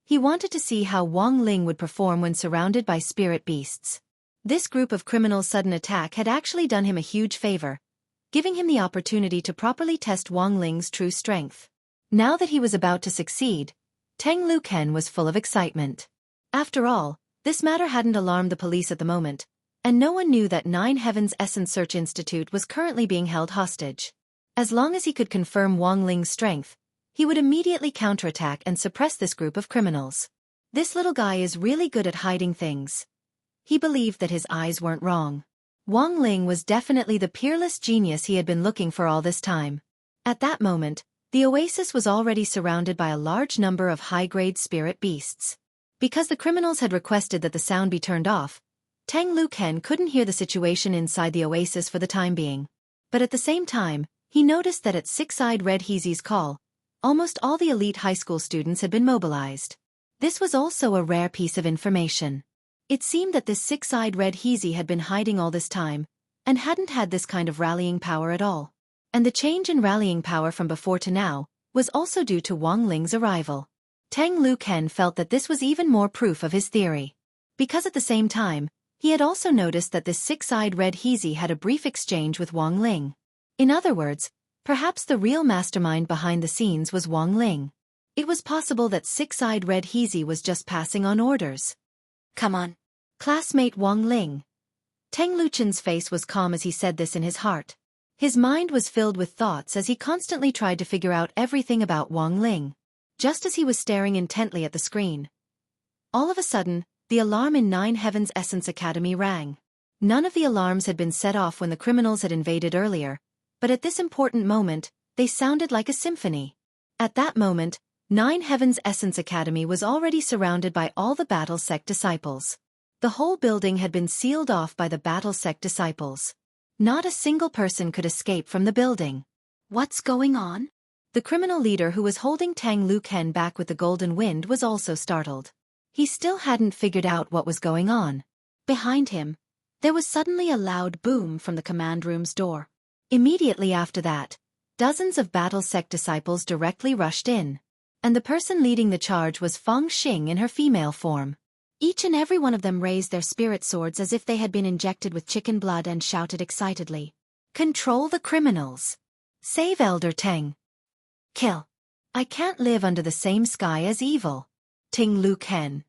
He wanted to see how Wang Ling would perform when surrounded by spirit beasts. This group of criminals' sudden attack had actually done him a huge favor, giving him the opportunity to properly test Wang Ling's true strength. Now that he was about to succeed, Tang Luken was full of excitement. After all, this matter hadn't alarmed the police at the moment, and no one knew that Nine Heavens Essence Search Institute was currently being held hostage. As long as he could confirm Wang Ling's strength, he would immediately counterattack and suppress this group of criminals. This little guy is really good at hiding things. He believed that his eyes weren't wrong. Wang Ling was definitely the peerless genius he had been looking for all this time. At that moment, the oasis was already surrounded by a large number of high-grade spirit beasts. Because the criminals had requested that the sound be turned off, Tang Luken couldn't hear the situation inside the oasis for the time being. But at the same time, he noticed that at Six-Eyed Red Heezy's call, almost all the elite high school students had been mobilized. This was also a rare piece of information. It seemed that this Six-Eyed Red Heezy had been hiding all this time, and hadn't had this kind of rallying power at all. And the change in rallying power from before to now was also due to Wang Ling's arrival. Tang Luken felt that this was even more proof of his theory. Because at the same time, he had also noticed that this Six-Eyed Red Heezy had a brief exchange with Wang Ling. In other words, perhaps the real mastermind behind the scenes was Wang Ling. It was possible that Six-Eyed Red Heezy was just passing on orders. Come on. Classmate Wang Ling. Tang Luchen's face was calm as he said this in his heart. His mind was filled with thoughts as he constantly tried to figure out everything about Wang Ling. Just as he was staring intently at the screen, all of a sudden, the alarm in Nine Heavens Essence Academy rang. None of the alarms had been set off when the criminals had invaded earlier, but at this important moment, they sounded like a symphony. At that moment, Nine Heavens Essence Academy was already surrounded by all the Battle Sect disciples. The whole building had been sealed off by the Battle Sect disciples. Not a single person could escape from the building. What's going on? The criminal leader who was holding Tang Luken back with the golden wind was also startled. He still hadn't figured out what was going on. Behind him, there was suddenly a loud boom from the command room's door. Immediately after that, dozens of Battle Sect disciples directly rushed in. And the person leading the charge was Feng Xing in her female form. Each and every one of them raised their spirit swords as if they had been injected with chicken blood and shouted excitedly. Control the criminals. Save Elder Tang. Kill. I can't live under the same sky as evil. Ting Luken.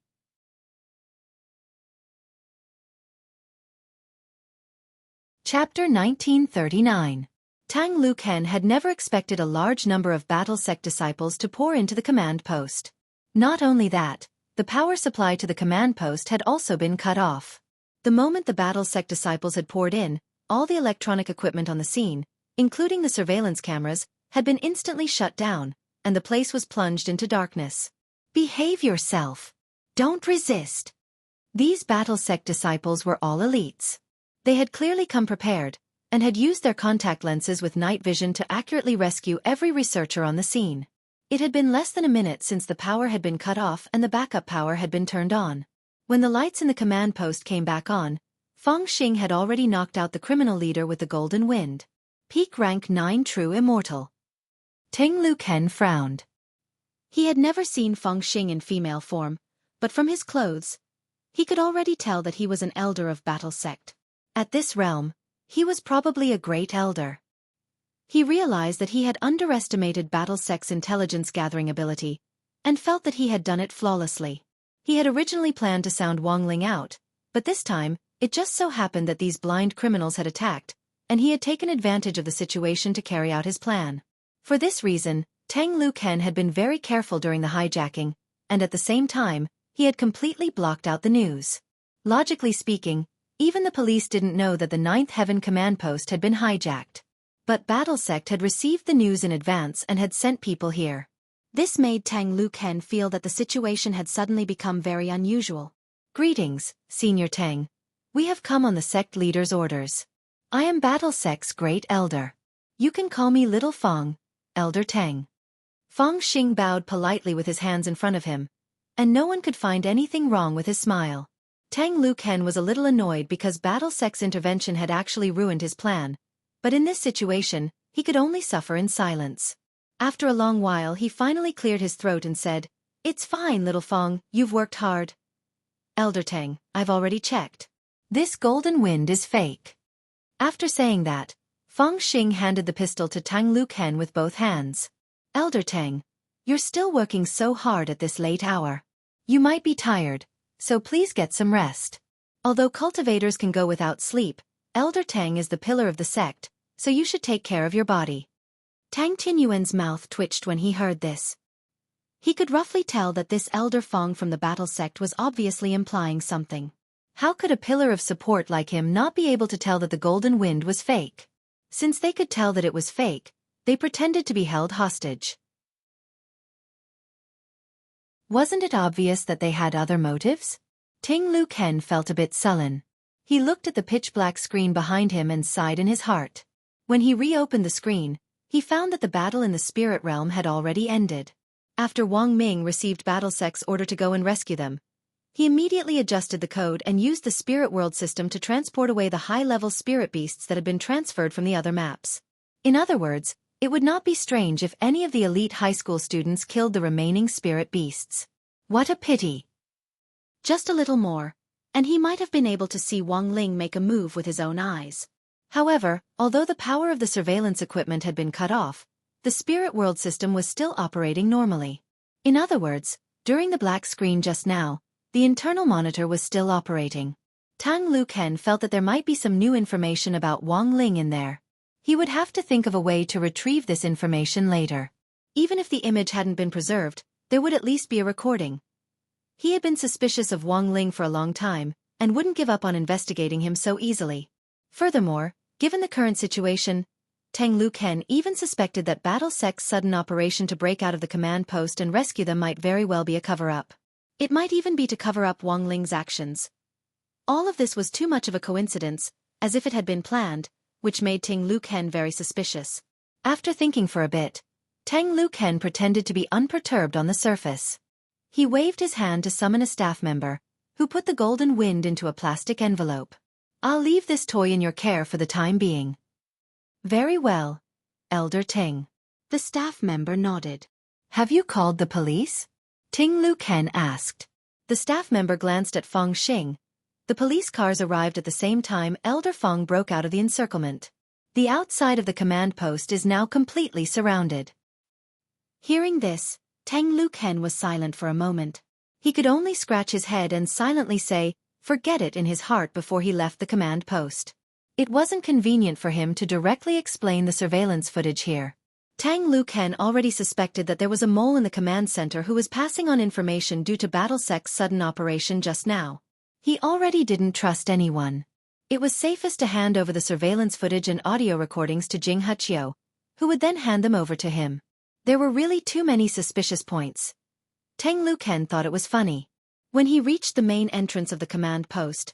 Chapter 1939. Tang Luken had never expected a large number of Battle Sect disciples to pour into the command post. Not only that, the power supply to the command post had also been cut off. The moment the Battle Sect disciples had poured in, all the electronic equipment on the scene, including the surveillance cameras, had been instantly shut down, and the place was plunged into darkness. Behave yourself. Don't resist. These Battle Sect disciples were all elites. They had clearly come prepared, and had used their contact lenses with night vision to accurately rescue every researcher on the scene. It had been less than a minute since the power had been cut off and the backup power had been turned on. When the lights in the command post came back on, Feng Xing had already knocked out the criminal leader with the golden wind. Peak rank 9 true immortal. Ting Luken frowned. He had never seen Feng Xing in female form, but from his clothes, he could already tell that he was an elder of Battle Sect. At this realm, he was probably a great elder. He realized that he had underestimated Battle Sect's intelligence-gathering ability, and felt that he had done it flawlessly. He had originally planned to sound Wang Ling out, but this time, it just so happened that these blind criminals had attacked, and he had taken advantage of the situation to carry out his plan. For this reason, Tang Luken had been very careful during the hijacking, and at the same time, he had completely blocked out the news. Logically speaking, even the police didn't know that the Ninth Heaven command post had been hijacked. But Battle Sect had received the news in advance and had sent people here. This made Tang Luken feel that the situation had suddenly become very unusual. Greetings, Senior Tang. We have come on the sect leader's orders. I am Battle Sect's great elder. You can call me Little Feng, Elder Tang. Feng Xing bowed politely with his hands in front of him, and no one could find anything wrong with his smile. Tang Luken was a little annoyed because Battle Sect's intervention had actually ruined his plan, but in this situation, he could only suffer in silence. After a long while he finally cleared his throat and said, "It's fine, Little Feng, you've worked hard." Elder Tang, I've already checked. This golden wind is fake. After saying that, Feng Xing handed the pistol to Tang Luken with both hands. Elder Tang, you're still working so hard at this late hour. You might be tired, so please get some rest. Although cultivators can go without sleep, Elder Tang is the pillar of the sect, so you should take care of your body. Tang Tinyuan's mouth twitched when he heard this. He could roughly tell that this Elder Feng from the Battle Sect was obviously implying something. How could a pillar of support like him not be able to tell that the golden wind was fake? Since they could tell that it was fake, they pretended to be held hostage. Wasn't it obvious that they had other motives? Ting Lu Ken felt a bit sullen. He looked at the pitch-black screen behind him and sighed in his heart. When he reopened the screen, he found that the battle in the spirit realm had already ended. After Wang Ming received BattleSec's order to go and rescue them, he immediately adjusted the code and used the spirit world system to transport away the high-level spirit beasts that had been transferred from the other maps. In other words, it would not be strange if any of the elite high school students killed the remaining spirit beasts. What a pity! Just a little more, and he might have been able to see Wang Ling make a move with his own eyes. However, although the power of the surveillance equipment had been cut off, the spirit world system was still operating normally. In other words, during the black screen just now, the internal monitor was still operating. Tang Lu Ken felt that there might be some new information about Wang Ling in there. He would have to think of a way to retrieve this information later. Even if the image hadn't been preserved, there would at least be a recording. He had been suspicious of Wang Ling for a long time, and wouldn't give up on investigating him so easily. Furthermore, given the current situation, Tang Lu Ken even suspected that BattleSec's sudden operation to break out of the command post and rescue them might very well be a cover-up. It might even be to cover up Wang Ling's actions. All of this was too much of a coincidence, as if it had been planned, which made Tang Lu Ken very suspicious. After thinking for a bit, Tang Lu Ken pretended to be unperturbed on the surface. He waved his hand to summon a staff member, who put the golden wind into a plastic envelope. I'll leave this toy in your care for the time being. Very well, Elder Ting. The staff member nodded. Have you called the police? Ting Lu Ken asked. The staff member glanced at Feng Xing. The police cars arrived at the same time Elder Feng broke out of the encirclement. The outside of the command post is now completely surrounded. Hearing this, Tang Lu Ken was silent for a moment. He could only scratch his head and silently say, "Forget it," in his heart before he left the command post. It wasn't convenient for him to directly explain the surveillance footage here. Tang Lu Ken already suspected that there was a mole in the command center who was passing on information due to BattleSec's sudden operation just now. He already didn't trust anyone. It was safest to hand over the surveillance footage and audio recordings to Jing Huqiu, who would then hand them over to him. There were really too many suspicious points. Tang Lu Ken thought it was funny. When he reached the main entrance of the command post,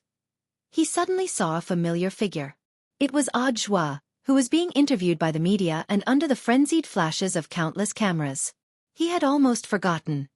he suddenly saw a familiar figure. It was Zhua, who was being interviewed by the media and under the frenzied flashes of countless cameras. He had almost forgotten.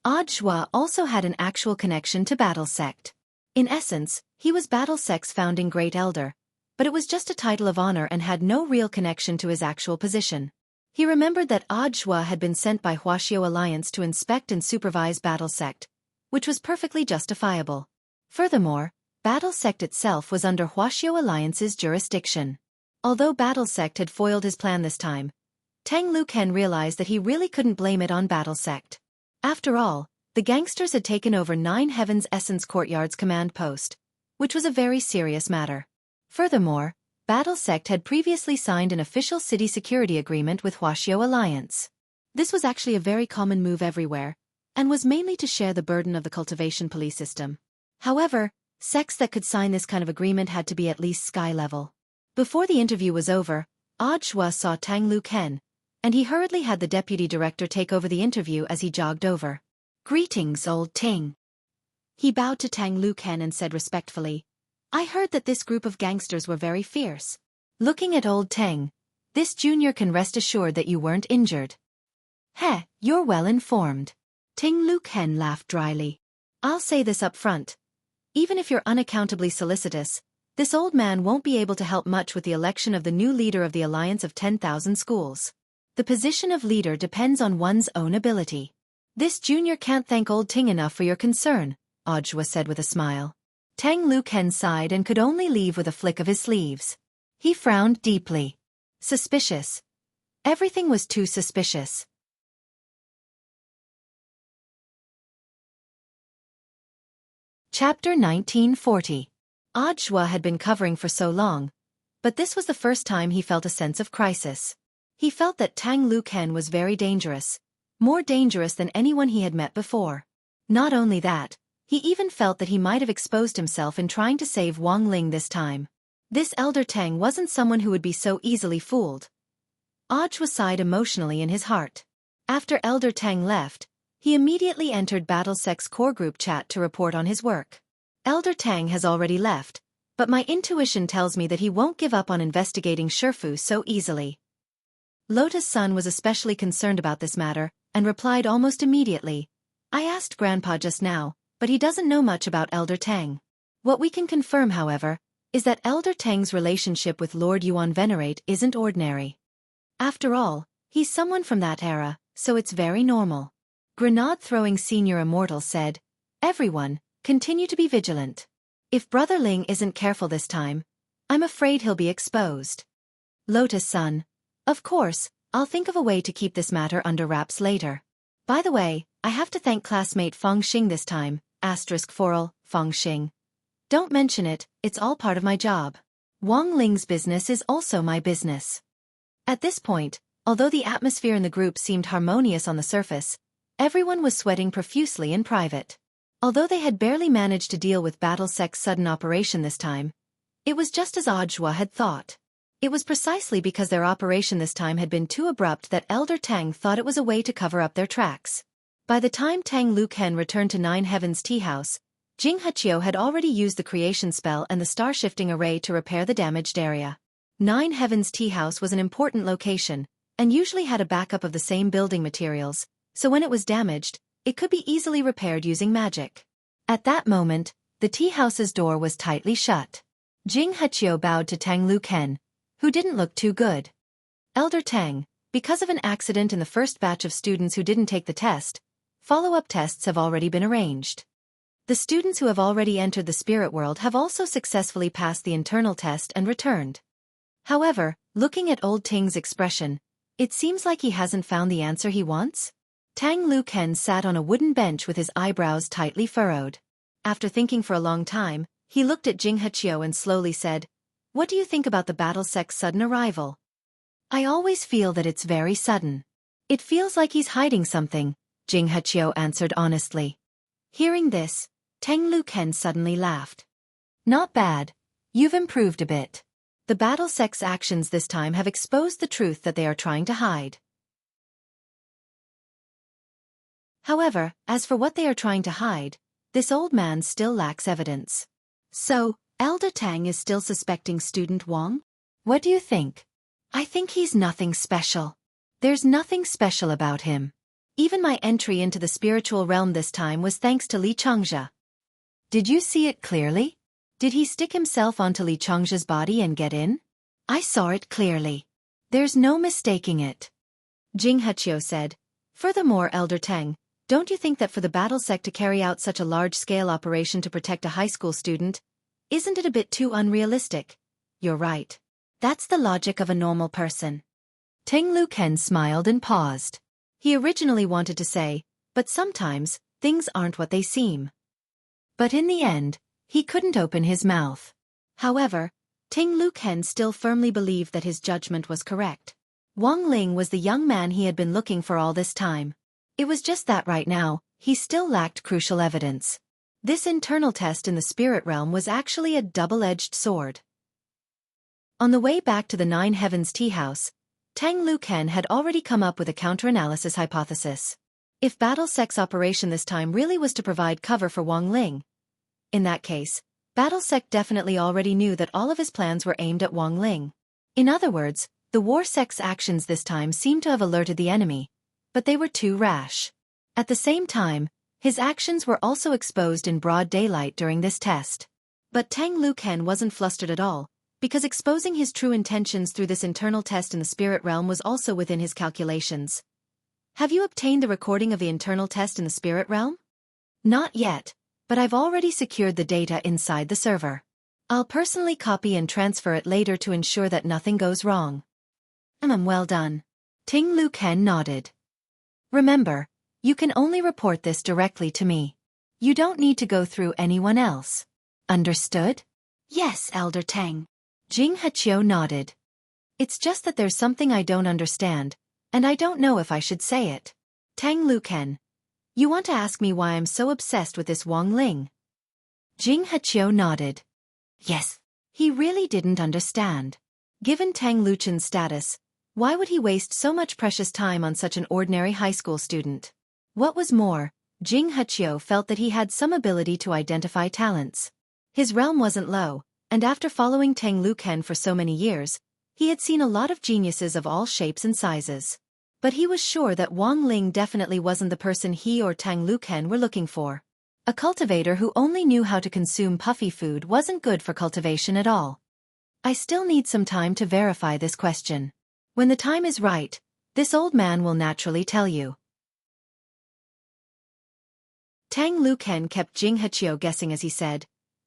Zhua also had an actual connection to BattleSec. In essence, he was BattleSec's founding Great Elder, but it was just a title of honor and had no real connection to his actual position. He remembered that Zhua had been sent by Wuxia Alliance to inspect and supervise BattleSec, which was perfectly justifiable. Furthermore, BattleSec itself was under Wuxia Alliance's jurisdiction. Although BattleSec had foiled his plan this time, Tang Lu Ken realized that he really couldn't blame it on BattleSec. After all, the gangsters had taken over 9 Heaven's Essence Courtyard's command post, which was a very serious matter. Furthermore, BattleSec had previously signed an official city security agreement with Wuxia Alliance. This was actually a very common move everywhere, and was mainly to share the burden of the cultivation police system. However, sects that could sign this kind of agreement had to be at least sky level. Before the interview was over, Zhua saw Tang Lu Ken, and he hurriedly had the deputy director take over the interview as he jogged over. Greetings, old Ting. He bowed to Tang Lu Ken and said respectfully, I heard that this group of gangsters were very fierce. Looking at old Tang, this junior can rest assured that you weren't injured. Heh, you're well informed. Ting Lu Ken laughed dryly. I'll say this up front. Even if you're unaccountably solicitous, this old man won't be able to help much with the election of the new leader of the Alliance of 10,000 Schools. The position of leader depends on one's own ability. This junior can't thank old Ting enough for your concern, Zhua said with a smile. Tang Lu Ken sighed and could only leave with a flick of his sleeves. He frowned deeply. Suspicious. Everything was too suspicious. Chapter 1940. Zhua had been covering for so long, but this was the first time he felt a sense of crisis. He felt that Tang Lu Ken was very dangerous, more dangerous than anyone he had met before. Not only that, He even felt that he might have exposed himself in trying to save Wang Ling this time. This Elder Tang wasn't someone who would be so easily fooled. Audiobook sighed emotionally in his heart. After Elder Tang left, he immediately entered Battlesec's core group chat to report on his work. Elder Tang has already left, but my intuition tells me that he won't give up on investigating Shifu so easily. Lotus Sun was especially concerned about this matter, and replied almost immediately. I asked Grandpa just now, but he doesn't know much about Elder Tang. What we can confirm, however, is that Elder Tang's relationship with Lord Yuan Venerate isn't ordinary. After all, he's someone from that era, so it's very normal. Grenade-throwing Senior Immortal said, Everyone, continue to be vigilant. If Brother Ling isn't careful this time, I'm afraid he'll be exposed. Lotus Sun, of course, I'll think of a way to keep this matter under wraps later. By the way, I have to thank classmate Feng Xing this time, *4l, Feng Xing. Don't mention it, it's all part of my job. Wang Ling's business is also my business. At this point, although the atmosphere in the group seemed harmonious on the surface, everyone was sweating profusely in private. Although they had barely managed to deal with Battlesec's sudden operation this time, it was just as Audiobook had thought. It was precisely because their operation this time had been too abrupt that Elder Tang thought it was a way to cover up their tracks. By the time Tang Luken returned to Nine Heavens Tea House, Jing Hechio had already used the creation spell and the star-shifting array to repair the damaged area. Nine Heavens Tea House was an important location, and usually had a backup of the same building materials, so when it was damaged, it could be easily repaired using magic. At that moment, the tea house's door was tightly shut. Jing Hechio bowed to Tang Luken, who didn't look too good. Elder Tang, because of an accident in the first batch of students who didn't take the test, follow-up tests have already been arranged. The students who have already entered the spirit world have also successfully passed the internal test and returned. However, looking at old Ting's expression, it seems like he hasn't found the answer he wants. Tang Luken sat on a wooden bench with his eyebrows tightly furrowed. After thinking for a long time, he looked at Jing Hechio and slowly said, What do you think about the Battlesec's sudden arrival? I always feel that it's very sudden. It feels like he's hiding something, Jing Hechio answered honestly. Hearing this, Tang Luken suddenly laughed. Not bad. You've improved a bit. The Battlesec's actions this time have exposed the truth that they are trying to hide. However, as for what they are trying to hide, this old man still lacks evidence. So, Elder Tang is still suspecting student Wang? What do you think? I think he's nothing special. There's nothing special about him. Even my entry into the spiritual realm this time was thanks to Li Changzhe. Did you see it clearly? Did he stick himself onto Li Changzhe's body and get in? I saw it clearly. There's no mistaking it. Jing Hechio said. Furthermore, Elder Tang, don't you think that for the Battlesec to carry out such a large-scale operation to protect a high school student, isn't it a bit too unrealistic? You're right. That's the logic of a normal person. Tang Luken smiled and paused. He originally wanted to say, but sometimes, things aren't what they seem. But in the end, he couldn't open his mouth. However, Tang Luken still firmly believed that his judgment was correct. Wang Ling was the young man he had been looking for all this time. It was just that right now, he still lacked crucial evidence. This internal test in the spirit realm was actually a double-edged sword. On the way back to the Nine Heavens Tea House, Tang Luken had already come up with a counter-analysis hypothesis. If Battlesec's operation this time really was to provide cover for Wang Ling, in that case, Battlesec definitely already knew that all of his plans were aimed at Wang Ling. In other words, the Warsec's actions this time seemed to have alerted the enemy, but they were too rash. At the same time, his actions were also exposed in broad daylight during this test. But Tang Luken wasn't flustered at all, because exposing his true intentions through this internal test in the spirit realm was also within his calculations. Have you obtained the recording of the internal test in the spirit realm? Not yet, but I've already secured the data inside the server. I'll personally copy and transfer it later to ensure that nothing goes wrong. Well done. Tang Luken nodded. Remember, you can only report this directly to me. You don't need to go through anyone else. Understood? Yes, Elder Tang. Jing Hechio nodded. It's just that there's something I don't understand, and I don't know if I should say it. Tang Luken. You want to ask me why I'm so obsessed with this Wang Ling? Jing Heqiu nodded. Yes. He really didn't understand. Given Tang Luchen's status, why would he waste so much precious time on such an ordinary high school student? What was more, Jing Heqiu felt that he had some ability to identify talents. His realm wasn't low, and after following Tang Luken for so many years, he had seen a lot of geniuses of all shapes and sizes. But he was sure that Wang Ling definitely wasn't the person he or Tang Luken were looking for. A cultivator who only knew how to consume puffy food wasn't good for cultivation at all. I still need some time to verify this question. When the time is right, this old man will naturally tell you. Tang Luken kept Jing Heqiu guessing as he said,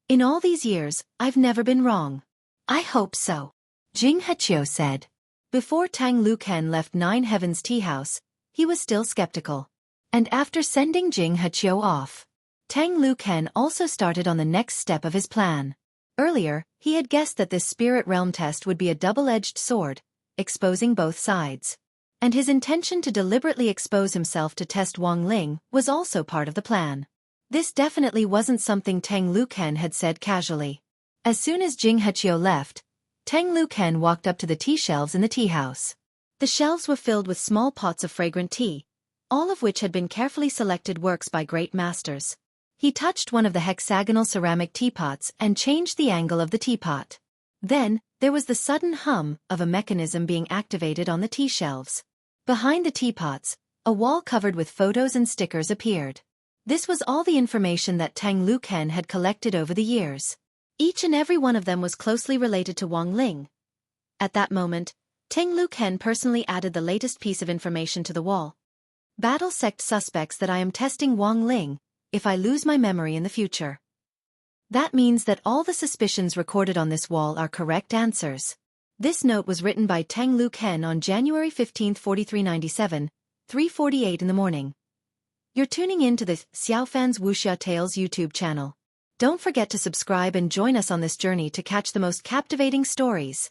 In all these years, I've never been wrong. I hope so. Jing Heqiu said. Before Tang Luken left Nine Heavens Tea House, he was still skeptical. And after sending Jing Heqiu off, Tang Luken also started on the next step of his plan. Earlier, he had guessed that this spirit realm test would be a double-edged sword, exposing both sides. And his intention to deliberately expose himself to test Wang Ling was also part of the plan. This definitely wasn't something Tang Luken had said casually. As soon as Jing Heqiu left, Tang Luken walked up to the tea shelves in the tea house. The shelves were filled with small pots of fragrant tea, all of which had been carefully selected works by great masters. He touched one of the hexagonal ceramic teapots and changed the angle of the teapot. Then, there was the sudden hum of a mechanism being activated on the tea shelves. Behind the teapots, a wall covered with photos and stickers appeared. This was all the information that Tang Luken had collected over the years. Each and every one of them was closely related to Wang Ling. At that moment, Tang Luken personally added the latest piece of information to the wall. Battle sect suspects that I am testing Wang Ling, if I lose my memory in the future. That means that all the suspicions recorded on this wall are correct answers. This note was written by Tang Luken on January 15, 4397, 3:48 in the morning. You're tuning in to the Xiaofan's Wuxia Tales YouTube channel. Don't forget to subscribe and join us on this journey to catch the most captivating stories.